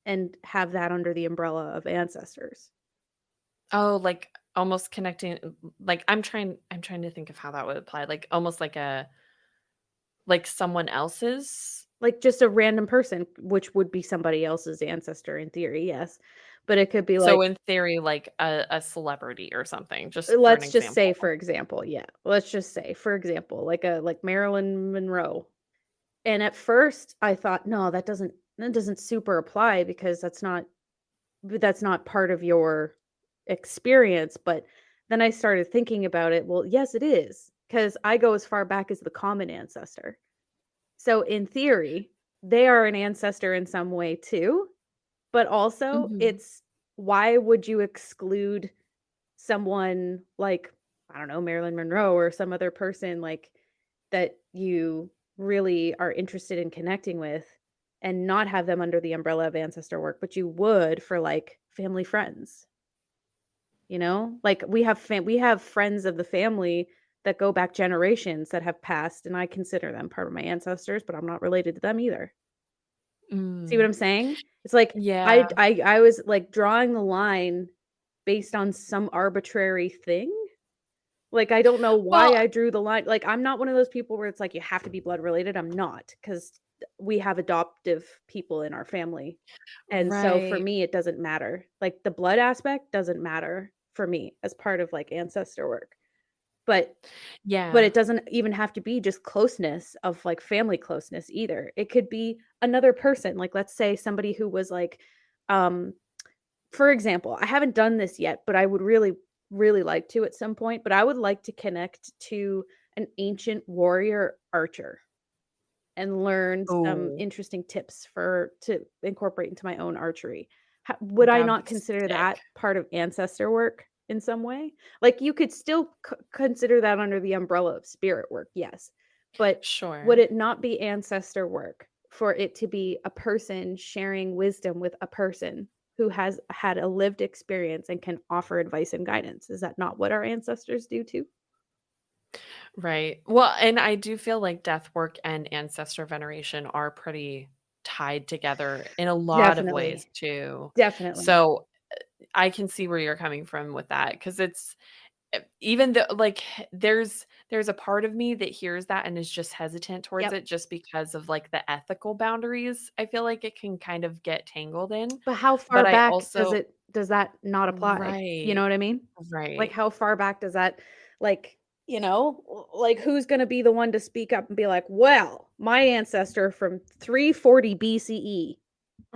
and have that under the umbrella of ancestors?" Oh, like, almost connecting like, I'm trying to think of how that would apply, like, almost like someone else's? Like, just a random person, which would be somebody else's ancestor in theory, yes. But it could be So, like, in theory, like a celebrity or something, just for an let's just say, example. for example, yeah, let's just say, for example, like Marilyn Monroe. And at first, I thought, "No, that doesn't super apply because that's not part of your experience," but then I started thinking about it, well, yes, it is, because I go as far back as the common ancestor. So, in theory, they are an ancestor in some way too. But also, Mhm. it's why would you exclude someone like, I don't know, Marilyn Monroe or some other person, like, that you really are interested in connecting with and not have them under the umbrella of ancestor work, but you would for, like, family friends, you know? Like, we have friends of the family that go back generations that have passed, and I consider them part of my ancestors, but I'm not related to them either. See what Mm. I'm saying? It's like Yeah. I was, like, drawing the line based on some arbitrary thing. Like, I don't know why Well I drew the line. Like, I'm not one of those people where it's like, you have to be blood related. I'm not, because we have adoptive people in our family. And so for right. me, it doesn't matter. Like, the blood aspect doesn't matter for me as part of, like, ancestor work. But Yeah. it doesn't even have to be just closeness of, like, family closeness either. It could be another person, like, let's say somebody who was, like, um for example, I haven't done this yet, but I would really, really like to at some point, but I would like to connect to an ancient warrior archer and learn some Oh, interesting tips for to incorporate into my own archery. Would I that would not be consider sick. that part of ancestor work in some way? Like, you could still consider that under the umbrella of spirit work, yes. But would Sure. it not be ancestor work for it to be a person sharing wisdom with a person who has had a lived experience and can offer advice and guidance? Is that not what our ancestors do too? Right. Well, and I do feel like death work and ancestor veneration are pretty tied together in a lot of ways Definitely. too. Definitely. So I can see where you're coming from with that because it's even though like there's a part of me that hears that and is just hesitant towards Yep. it just because of like the ethical boundaries I feel like it can kind of get tangled in. But how But far I back also does that not apply? You know right, what I mean? Like, right. how far back does that, like, like, who's gonna be the one to speak up and be like, "Well, my ancestor from 340 BCE,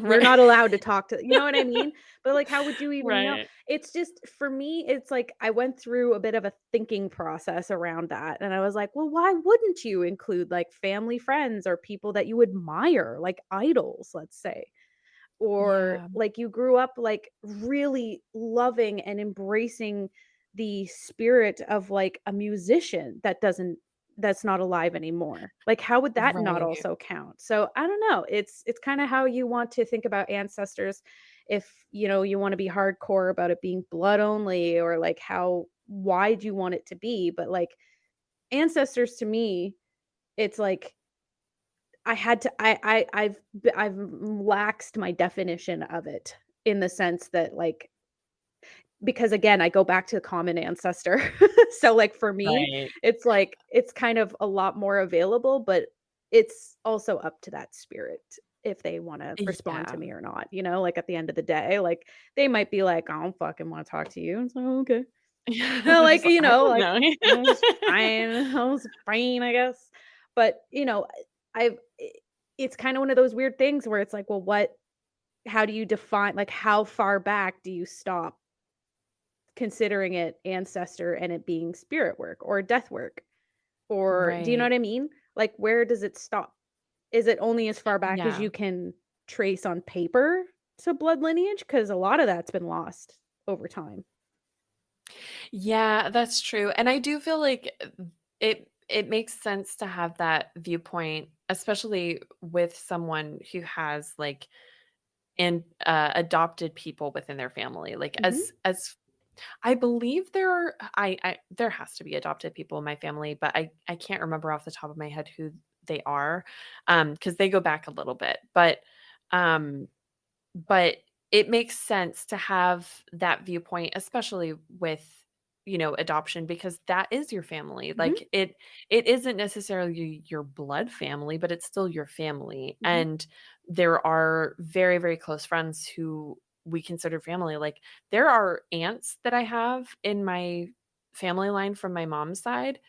you're Right. not allowed to talk to," you know what I mean? But, like, how would you even know? Right. It's just for me, it's like I went through a bit of a thinking process around that, and I was like, "Well, why wouldn't you include, like, family, friends, or people that you admire, like idols, let's say?" Or Yeah. like you grew up like really loving and embracing the spirit of like a musician that's not alive anymore. Like, how would that not Right. also count? So I don't know. It's kind of how you want to think about ancestors. If you want to be hardcore about it being blood only, or like how wide you want it to be, but like ancestors to me, it's like I had to I've laxed my definition of it in the sense that, like, because again, I go back to the common ancestor. So, like, for me, Right. it's like it's kind of a lot more available, but it's also up to that spirit. if they wanna respond to Yeah. me or not, you know, like, at the end of the day, like, they might be like, "I don't fucking wanna talk to you." It's like, "Oh, okay." Yeah, No, they're like, just like, you "I know, don't like, know." "Oh, it's fine. Oh, it's fine, I guess." But, I've it's kinda one of those weird things where it's like, well, how do you define like, how far back do you stop considering it ancestor and it being spirit work or death work? Or do you know Right. what I mean? Like, where does it stop? Is it only as far back as Yeah. you can trace on paper to blood lineage? Because a lot of that's been lost over time. Yeah, that's true, and I do feel like it makes sense to have that viewpoint, especially with someone who has, like, adopted people within their family, like, Mhm, as I believe there has to be adopted people in my family, but I can't remember off the top of my head who they are, because they go back a little bit, um but it makes sense to have that viewpoint, especially with, adoption because that is your family. mhm, Like it isn't necessarily your blood family, but it's still your family. mhm, And there are very, very close friends who we consider family. Like there are aunts that I have in my family line from my mom's side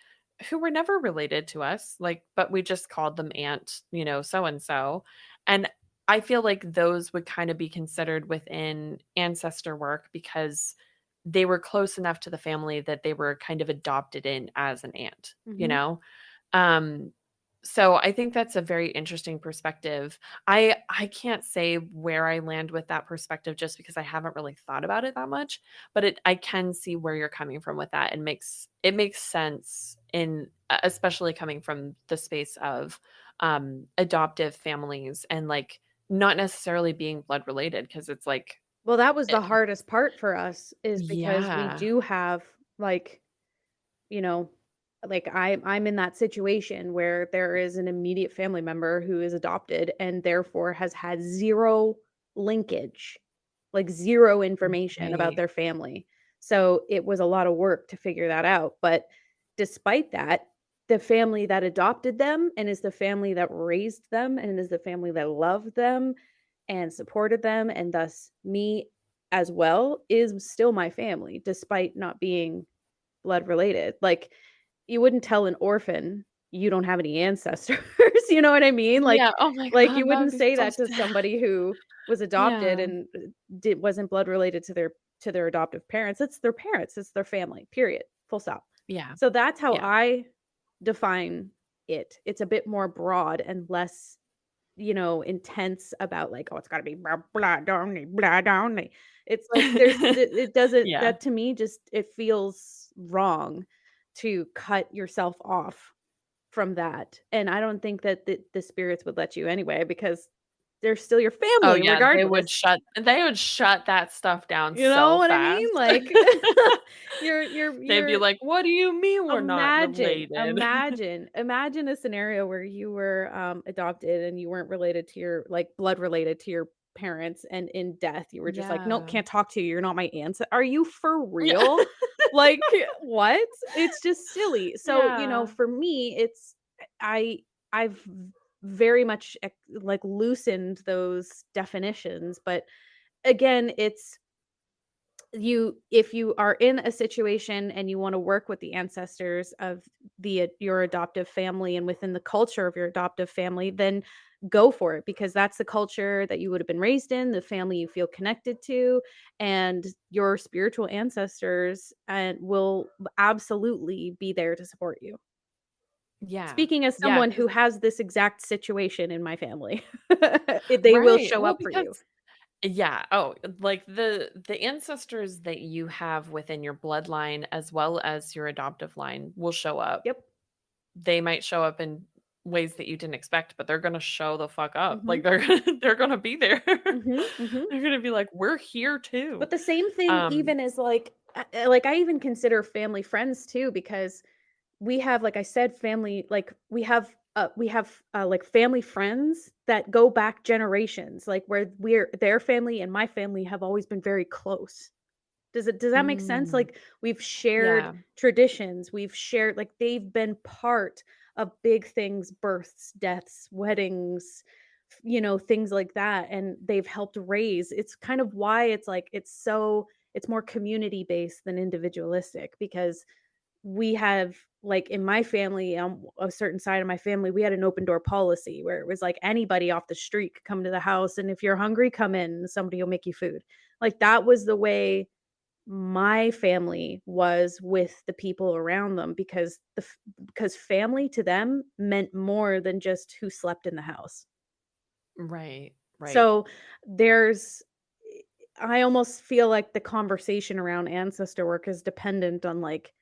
who were never related to us, like, but we just called them aunt, so and so. And I feel like those would kind of be considered within ancestor work because they were close enough to the family that they were kind of adopted in as an aunt, you mhm. know? Um, so I think that's a very interesting perspective. I can't say where I land with that perspective just because I haven't really thought about it that much, but I can see where you're coming from with that and it makes sense in especially coming from the space of adoptive families and like not necessarily being blood related because it's like Well, that was eh, the hardest part for us is because we yeah. do have, like, you know, like I'm in that situation where there is an immediate family member who is adopted and therefore has had 0 linkage, like 0 information about Right. their family. So it was a lot of work to figure that out, but despite that, the family that adopted them and is the family that raised them and is the family that loved them and supported them and thus me as well is still my family despite not being blood related. Like, you wouldn't tell an orphan you don't have any ancestors, you know what I mean? Yeah, oh my You god, that would wouldn't be say so that to sad. somebody who was adopted Yeah, and, wasn't blood related to their adoptive parents. It's their parents, it's their family, period, full stop. yeah, So that's how yeah. I define it. It's a bit more broad and less, intense about like, "Oh, it's gotta be blood only, blood only." It's like it doesn't Yeah. that to me just it feels wrong to cut yourself off from that, and I don't think that the spirits would let you anyway because they're still your Oh, family yeah, regardless. they would shut that stuff down You know so what I fast. mean? Like, They'd be you're like, "What do you mean we're not imagine, related?" imagine, imagine a scenario where you were, adopted and you weren't related to your like, blood related to your parents, and in death, you were just like, "Nope, Yeah. can't talk to you, you're not my aunce." Are you for Yeah. real? Like, what? It's just silly. So, Yeah. for me, it's I I've very much, like, loosened those definitions, but again, it's if you are in a situation and you want to work with the ancestors of your adoptive family and within the culture of your adoptive family, then go for it because that's the culture that you would have been raised in, the family you feel connected to, and your spiritual ancestors and will absolutely be there to support you. Yeah. Speaking as Yeah, someone 'cause who has this exact situation in my family, they will right, show well, up for you. because yeah, oh, like, the ancestors that you have within your bloodline as well as your adoptive line will show up. Yep. They might show up in ways that you didn't expect, but they're gonna show the fuck up. Mhm. Like, they're gonna be there. Mhm. Mhm. They're gonna be like, "We're here too." But the same thing Um even is like, I even consider family friends too because we have, like I said, family like, like, family friends that go back generations, like, where their family and my family have always been very close. Does that make sense? mm, Like, we've shared yeah. traditions, we've shared they've been part of big things, births, deaths, weddings, things like that, and they've helped raise. It's kind of why it's like it's more community based than individualistic, because we have, like, in my family, a certain side of my family, we had an open door policy where it was like anybody off the street could come to the house, and if you're hungry, come in, and somebody will make you food. Like, that was the way my family was with the people around them, because because family to them meant more than just who slept in the house. Right. Right. So there's I almost feel like the conversation around ancestor work is dependent on, like,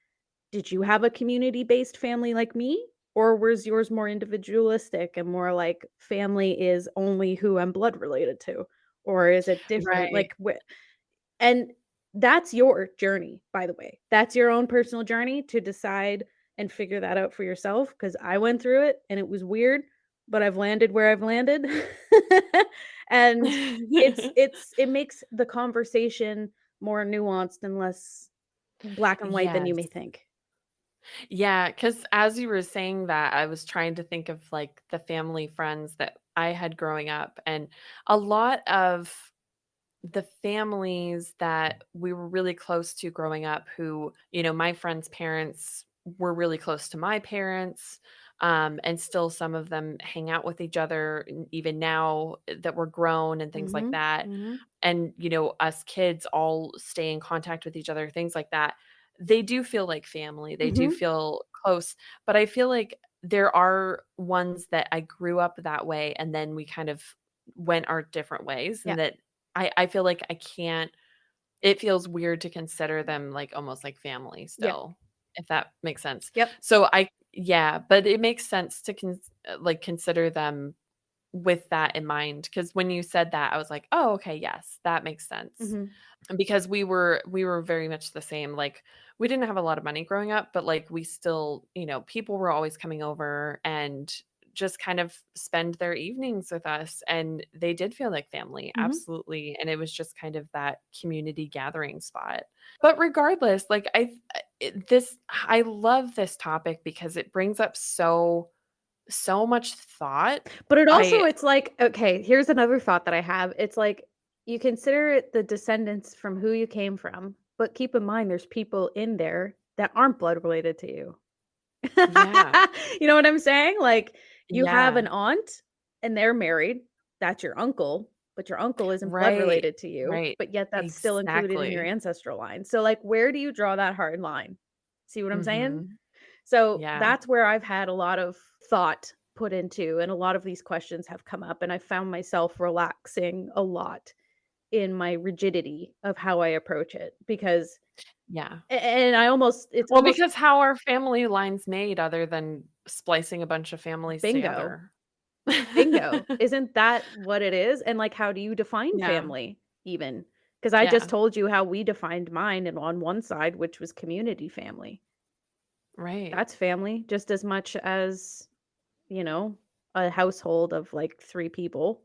did you have a community-based family like me? Or was yours more individualistic and more like family is only who I'm blood related to? Or is it different? Right. Like, and that's your journey, by the way. That's your own personal journey to decide and figure that out for yourself, because I went through it and it was weird, but I've landed where I've landed. And it makes the conversation more nuanced and less black and white than you Yes. may think. Yeah, because as you were saying that, I was trying to think of, like, the family friends that I had growing up, and a lot of the families that we were really close to growing up who, my friends' parents were really close to my parents, and still some of them hang out with each other even now that we're grown and things like Mhm, that. mhm, And, us kids all stay in contact with each other, things like that. They do feel like family. They do mhm. feel close, but I feel like there are ones that I grew up that way and then we kind of went our different ways, Yeah, and that I feel like I can't it feels weird to consider them, like, almost like family yeah, still, if that makes sense. yep, So yeah, but it makes sense to like, consider them with that in mind, because when you said that, I was like, "Oh, okay, yes, that makes sense." mhm, Because we were very much the same, like, we didn't have a lot of money growing up, but, like, we still, people were always coming over and just kind of spend their evenings with us, and they did feel like family, mhm. absolutely, and it was just kind of that community gathering spot. But regardless, like, I love this topic because it brings up so much thought. But it also I it's like, okay, here's another thought that I have. It's like, you consider it the descendants from who you came from, but keep in mind there's people in there that aren't blood related to you. Yeah, You know what I'm saying? Like, you have yeah, an aunt and they're married, that's your uncle, but your uncle isn't blood right, related to you, right, but yet that's still included in your exactly. ancestral line. So, like, where do you draw that hard line? See what I'm saying? Mhm. So, Yeah. that's where I've had a lot of thought put into, and a lot of these questions have come up, and I found myself relaxing a lot in my rigidity of how I approach it, because Yeah. and I almost it's Well, almost because how are family lines made other than splicing a bunch of families bingo. together? Bingo. Isn't that what it is? And, like, how do you define Yeah, family even? Because I just yeah, told you how we defined mine, and on one side, which was community family. right. That's family just as much as, you know, a household of, like, 3 people.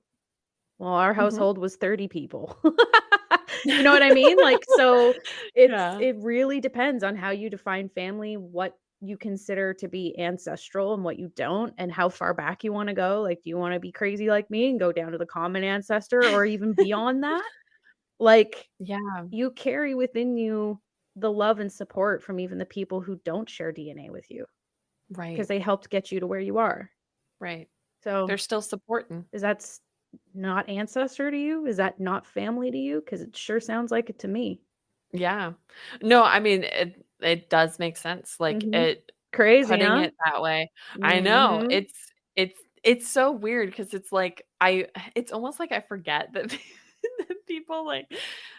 Well, our Mhm. household was 30 people. You know what I mean? Like, so Yeah, it really depends on how you define family, what you consider to be ancestral and what you don't, and how far back you wanna go. Like, do you wanna be crazy like me and go down to the common ancestor or even beyond that? Like, yeah, you carry within you the love and support from even the people who don't share DNA with you, because right, they helped get you to where you are. right. So, They're still supporting. is that not ancestor to you? Is that not family to you? Because it sure sounds like it to me. Yeah. No, I mean, it does make sense, like, Mhm. Crazy, putting huh? it that way. I know, Mhm. it's so weird because it's like it's almost like I forget that that people, like,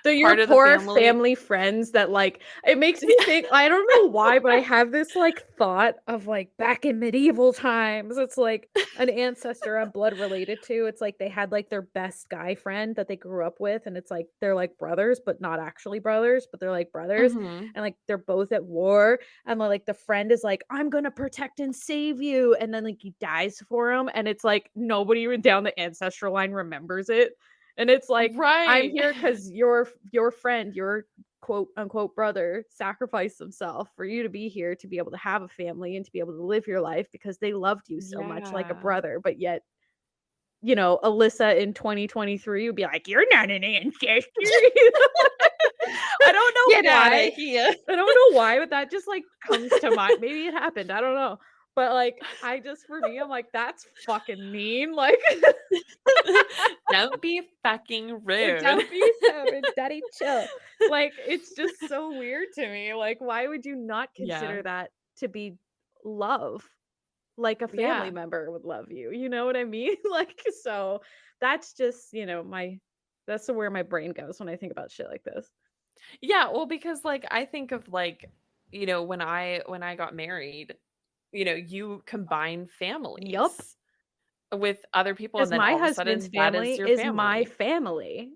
So your part of the poor family. family friends that, like, it makes me think, I don't know why, but I have this, like, thought of, like, back in medieval times. It's like an ancestor I'm blood related to. It's like they had, like, their best guy friend that they grew up with, and it's like they're like brothers, but not actually brothers, but they're like brothers, Mhm. and, like, they're both at war, and the friend is like, "I'm gonna protect and save you," and then, like, he dies for him, and it's like nobody even down the ancestral line remembers it, and it's like, I'm Right. here because your friend, your quote unquote brother sacrificed himself for you to be here, to be able to have a family and to be able to live your life because they loved you so much like a Yeah. brother, but yet Alyssa in 2023 would be like, "You're not an ancestor." I don't Get know out why. of here. I don't know why, but that just, like, comes to mind. Maybe it happened, I don't know. But, like, for me, I'm like, "That's fucking mean." Like, Don't be fucking rude. "Don't be so rude, daddy chill." Like, it's just so weird to me. Like, why would you not Yeah. consider that to be love? Like a family Yeah. member would love you, you know what I mean? Like, so that's just, that's where my brain goes when I think about shit like this. Yeah, well, because, like, I think of, like, when I got married, you combine Yup, families with other people, and because then my all of a husband's sudden that is family your is my family. family,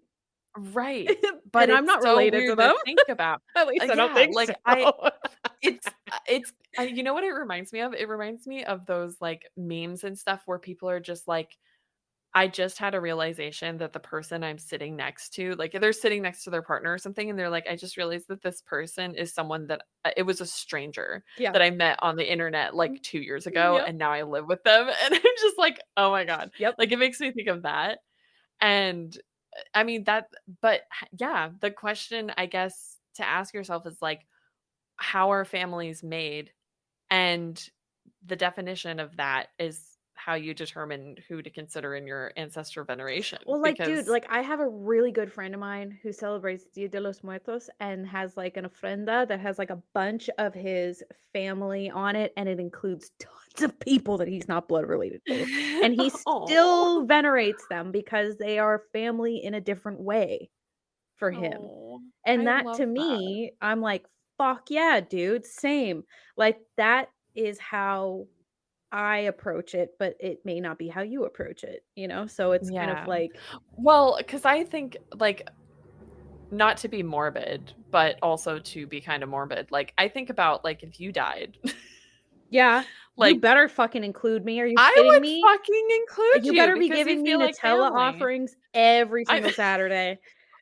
Right. But and I'm it's not so related to weird to them. think about. At least I don't Yeah, think so. like, you know what it reminds me of? It reminds me of those, like, memes and stuff where people are just like, I just had a realization that the person I'm sitting next to, like, they're sitting next to their partner or something, and they're like, "I just realized that this person is someone that it was a stranger Yeah. that I met on the internet, like, 2 years ago, Yep, and now I live with them." And I'm just like, "Oh my god." yep. Like, it makes me think of that, and, I mean, but yeah, the question, I guess, to ask yourself is, like, how are families made? And the definition of that is how you determine who to consider in your ancestor veneration Well, like, dude, because like, I have a really good friend of mine who celebrates Dia de los Muertos and has, like, an ofrenda that has, like, a bunch of his family on it, and it includes tons of people that he's not blood related to, and he oh, still venerates them because they are family in a different way for him, oh, and I that love to that. me, I'm like, "Fuck yeah, dude, same." Like, that is how I approach it, but it may not be how you approach it, you know? So it's kind of Yeah. like, Well, because I think, like, not to be morbid, but also to be kind of morbid, like, I think about, like, if you died, yeah, you like, better fucking include me. Are you I kidding would me? fucking include You you better be because you giving me feel like Nutella family. offerings every I single Saturday.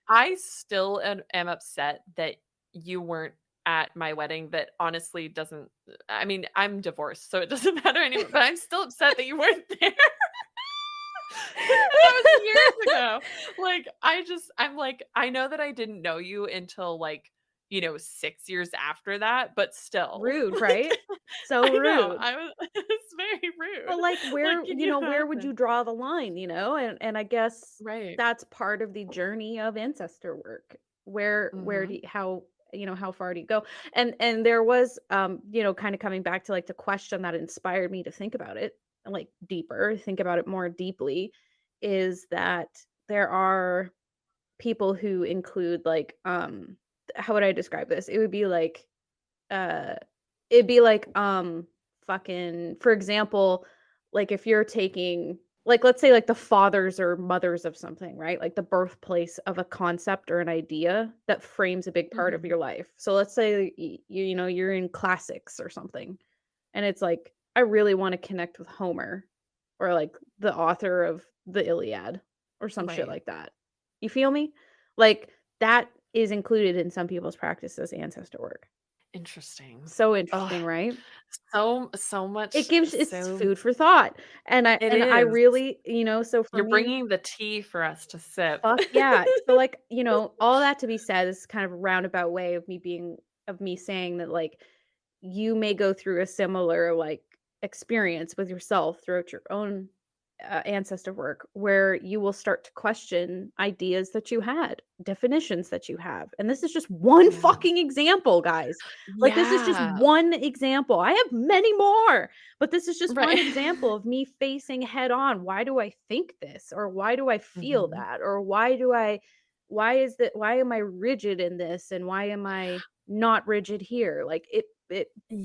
I still am upset that you weren't at my wedding. That honestly doesn't I mean, I'm divorced, so it doesn't matter anymore, but I'm still upset that you weren't there. That was years ago. Like, I'm like, I know that I didn't know you until, like, 6 years after that, but still. Rude, Like, right? So I know, rude. it's very But, rude. like, Like, can you where would you imagine? draw the line, And I guess Right. that's part of the journey of ancestor work. Where do Mhm. you how how far do you go? And there was, kinda coming back to, like, the question that inspired me to think about it, like, deeper, think about it more deeply, is that there are people who include, like, how would I describe this? Uh it'd be like, fucking for example, like, if you're taking like, let's say, like, the fathers or mothers of something, right? Like, the birthplace of a concept or an idea that frames a big part of Mhm. your life. So let's say you're in classics or something, and it's like, I really wanna connect with Homer or, like, the author of the Iliad or some shit Right. like that. You feel me? Like, that is included in some people's practice as ancestor work. Interesting. So Oh, interesting, right? so It much gives it's so food for thought, it and I is. really so for You're me, bringing the tea for us to sip. fuck yeah. So, like, all that to be said is kind of a roundabout way of me saying that, like, you may go through a similar, like, experience with yourself throughout your own, ancestor work where you will start to question ideas that you had, definitions that you have, and this is just one Yeah. fucking example, guys. Like, this is just Yeah. one example. I have many more, but this is just one Right. example of me facing head on, "Why do I think this?" Or, "Why do I feel Mhm. that?" Or, why am I rigid in this, and why am I not rigid here?" Like, it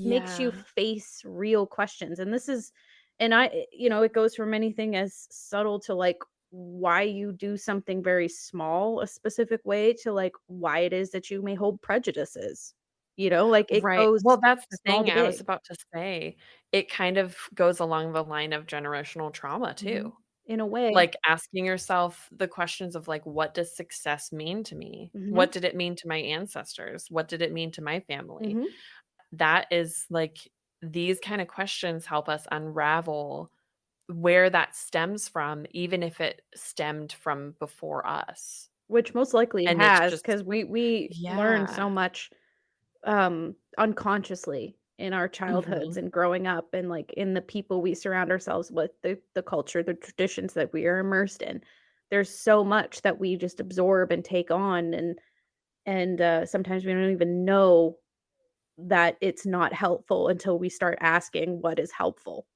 makes you Yeah. face real questions, and this is and it goes from anything as subtle to, like, why you do something very small a specific way to, like, why it is that you may hold prejudices, like, it Right. goes Well, that's the small thing to I was big. about to say. It kind of goes along the line of generational trauma Mhm. too. In a way. Like, asking yourself the questions of, like, what does success mean to me? Mhm. What did it mean to my ancestors? What did it mean to my family? Mhm. That is, like, these kind of questions help us unravel where that stems from, even if it stemmed from before us. Which most likely And it's has, just, because we learn yeah. so much, unconsciously in our childhoods Mhm. and growing up and, like, in the people we surround ourselves with, the culture, the traditions that we are immersed in. There's so much that we just absorb and take on, and sometimes we don't even know that it's not helpful until we start asking what is helpful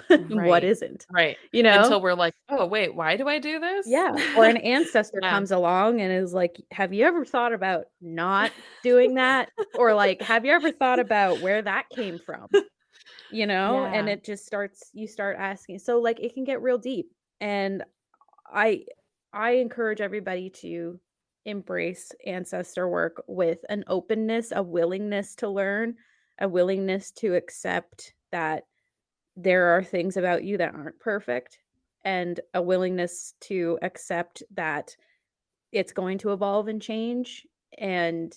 and what Right. isn't, Right. you know? Until we're like, "Oh, wait, why do I do this?" Yeah, or an ancestor Yeah. comes along and is like, "Have you ever thought about not doing that?" Or like, "Have you ever thought about where that came from?" You know? And Yeah. it just starts you start asking. So, like, it can get real deep, and I I encourage everybody to embrace ancestor work with an openness, a willingness to learn, a willingness to accept that there are things about you that aren't perfect, and a willingness to accept that it's going to evolve and change, and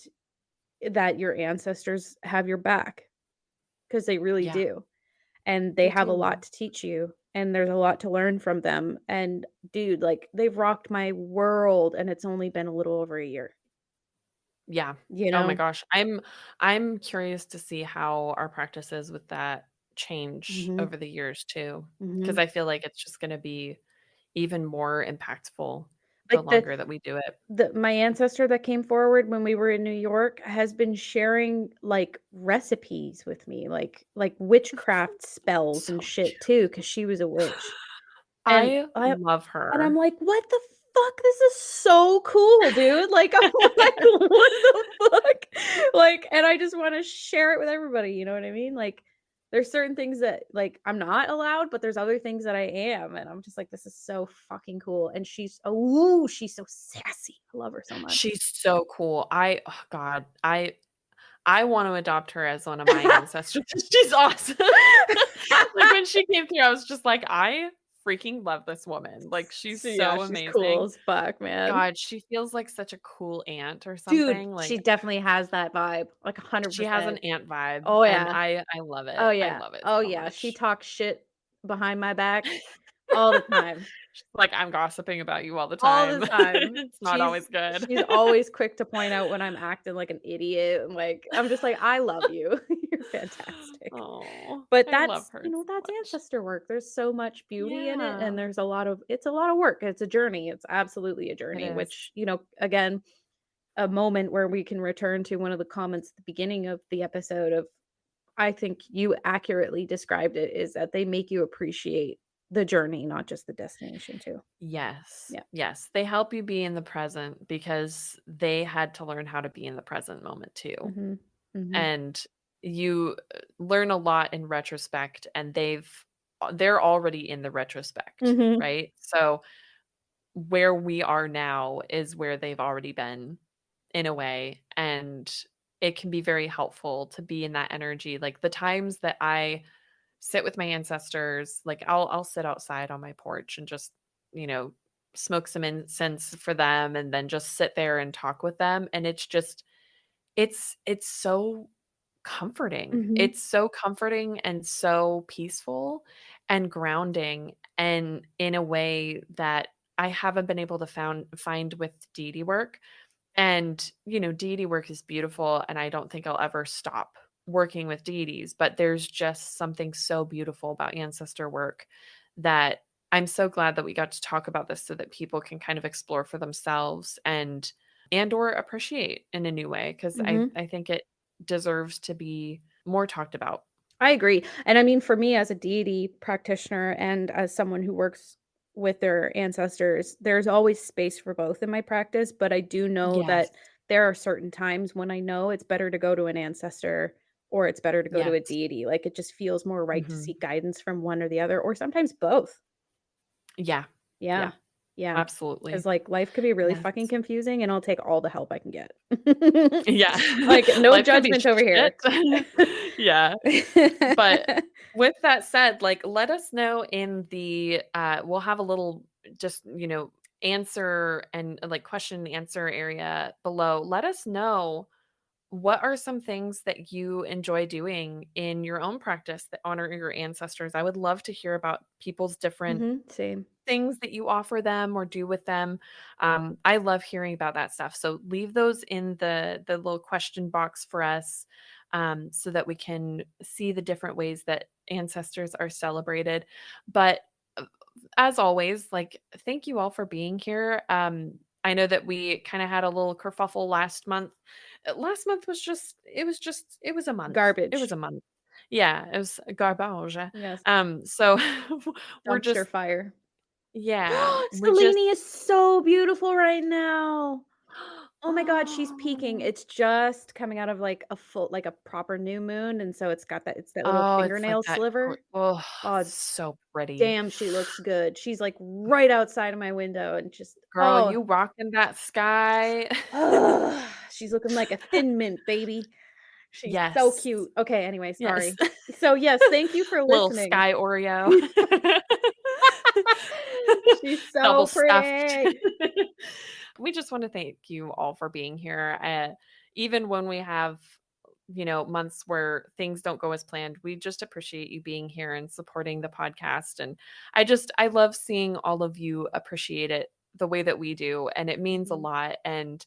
that your ancestors have your back, because they really Yeah, do, and they they have a do. lot to teach you, and there's a lot to learn from them, and dude, like, they've rocked my world, and it's only been a little over a year, Yeah. you Oh my know? gosh. I'm curious to see how our practices with that change Mhm, over the years too, because mhm. I feel like it's just gonna be even more impactful the Like, the longer that we do it. my ancestor that came forward when we were in New York has been sharing, like, recipes with me, like witchcraft spells So and shit cute. too, because she was a witch, and I love I'm her. like, "What the fuck? This is so cool, dude." Like, I'm like, "What the fuck?" Like, and I just wanna share it with everybody, you know what I mean? Like, there's certain things that, like, I'm not allowed, but there's other things that I am, and I'm just like, "This is so fucking cool," and she's so sassy. I love her so much. She's so cool. Oh god, I want to adopt her as one of my ancestors. She's awesome. Like, when she came through, I was just like, "I freaking love this woman." Like, she's So, yeah, so she's cool amazing. as fuck, man. God, she feels like such a cool aunt or Dude, something, she like, definitely has that vibe, like, she has an 100%. aunt vibe, Oh, and yeah. I love Oh, it. I yeah. love it Oh, so yeah. She much. talks shit behind my back all the time. She's like, "I'm gossiping about you all the All the time." time. It's not always good. She's always quick to point out when I'm acting like an idiot, and, like, I'm just like, "I love you. You're fantastic." Oh, But I love that's, her you know, so that's much. ancestor work. There's so much beauty in it, and Yeah, there's a lot of it's a lot of work. It's a journey. It's absolutely a it journey, is. which, again, a moment where we can return to one of the comments at the beginning of the episode of I think you accurately described it, is that they make you appreciate the journey, not just the destination too. Yes. Yeah. Yes, they help you be in the present because they had to learn how to be in the present moment too. Mhm. Mhm. And you learn a lot in retrospect, and they're already in the retrospect, Mhm. right? So where we are now is where they've already been in a way, and it can be very helpful to be in that energy. Like, the times that I sit with my ancestors, like, I'll sit outside on my porch and just, you know, smoke some incense for them, and then just sit there and talk with them, and it's so comforting. Mhm. It's so comforting and so peaceful and grounding, and in a way that I haven't been able to find with deity work. And, deity work is beautiful, and I don't think I'll ever stop working with deities, but there's just something so beautiful about ancestor work that I'm so glad that we got to talk about this so that people can kind of explore for themselves and or appreciate in a new way, because Mhm. I think it deserves to be more talked about. I agree. And I mean, for me as a deity practitioner and as someone who works with their ancestors, there's always space for both in my practice, but I do know Yes. that there are certain times when I know it's better to go to an ancestor or it's better to go to a Yes. deity. Like, it just feels more right to Mhm. seek guidance from one or the other, or sometimes both. Yeah. Yeah. Yeah. Yeah. Because Absolutely. like, life could be really Yes. fucking confusing, and I'll take all the help I can get. Yeah. Like, no Life can be judgment over shit. here. Yeah. But with that said, like, let us know in the we'll have a little, just, answer and, like, question and answer area below. Let us know what are some things that you enjoy doing in your own practice that honor your ancestors? I would love to hear about people's different Same. things that you offer them or do with them. I love hearing about that stuff. So leave those in the little question box for us, so that we can see the different ways that ancestors are celebrated. But as always, like, thank you all for being here. I know that we kind of had a little kerfuffle last month. Last month was it was a month. It was Garbage. a month. Yeah, it was garbage. Yes. So we're Dumpster just, fire. yeah, we just Selene is so beautiful right now. Oh my god, she's peaking. oh, It's just coming out of, like, a full like, a proper new moon, and so it's that little oh, it's like fingernail that. sliver. Oh, Oh, so pretty. damn, she looks good. She's, like, right outside of my window and just Girl, you rocking that sky. she's looking like a thin mint, baby. She's so Yes. cute. Okay, anyway, Yes. sorry. So, yes, thank you for Little listening. sky Oreo. She's Double so stuffed. pretty. We just want to thank you all for being here. Even when we have, months where things don't go as planned, we just appreciate you being here and supporting the podcast. And I love seeing all of you appreciate it the way that we do. And it means a Mhm. lot. And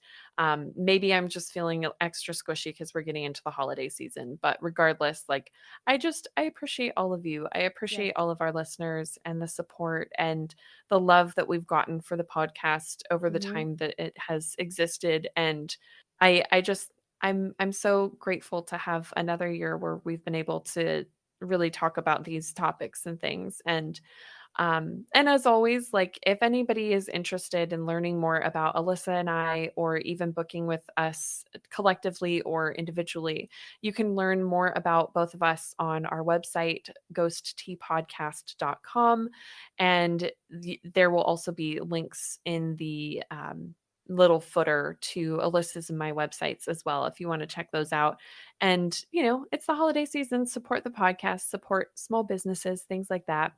maybe I'm just feeling extra squishy because we're getting into the holiday season. But regardless, like, I appreciate all of you. I Yes. appreciate all of our listeners and the support and the love that we've gotten for the podcast over the Mhm. time that it has existed. And I just I'm so grateful to have another year where we've been able to really talk about these topics and things. And as always, like, if anybody is interested in learning more about Alyssa and I, or even booking with us collectively or individually, you can learn more about both of us on our website, ghosttpodcast.com. And there will also be links in the little footer to Alyssa's and my websites as well, if you want to check those out. And, it's the holiday season, support the podcast, support small businesses, things like that,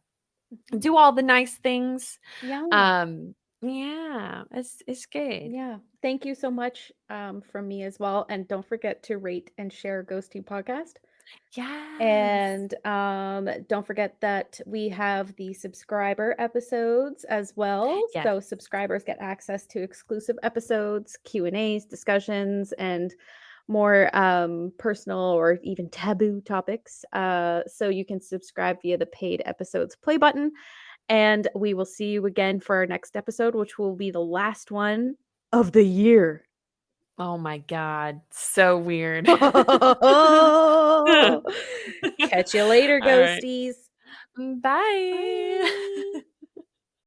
Mhm. do all the nice things. Yeah. Um, yeah, it's good. Yeah. Thank you so much, from me as well, and don't forget to rate and share Ghosty Podcast. Yes. And, don't forget that we have the subscriber episodes as well. Yes. So subscribers get access to exclusive episodes, Q&As, discussions, and more, personal or even taboo topics. So you can subscribe via the paid episodes play button. And we will see you again for our next episode, which will be the last one of the year. Oh my god, so weird. Catch you later, All right. ghosties. Bye. Bye.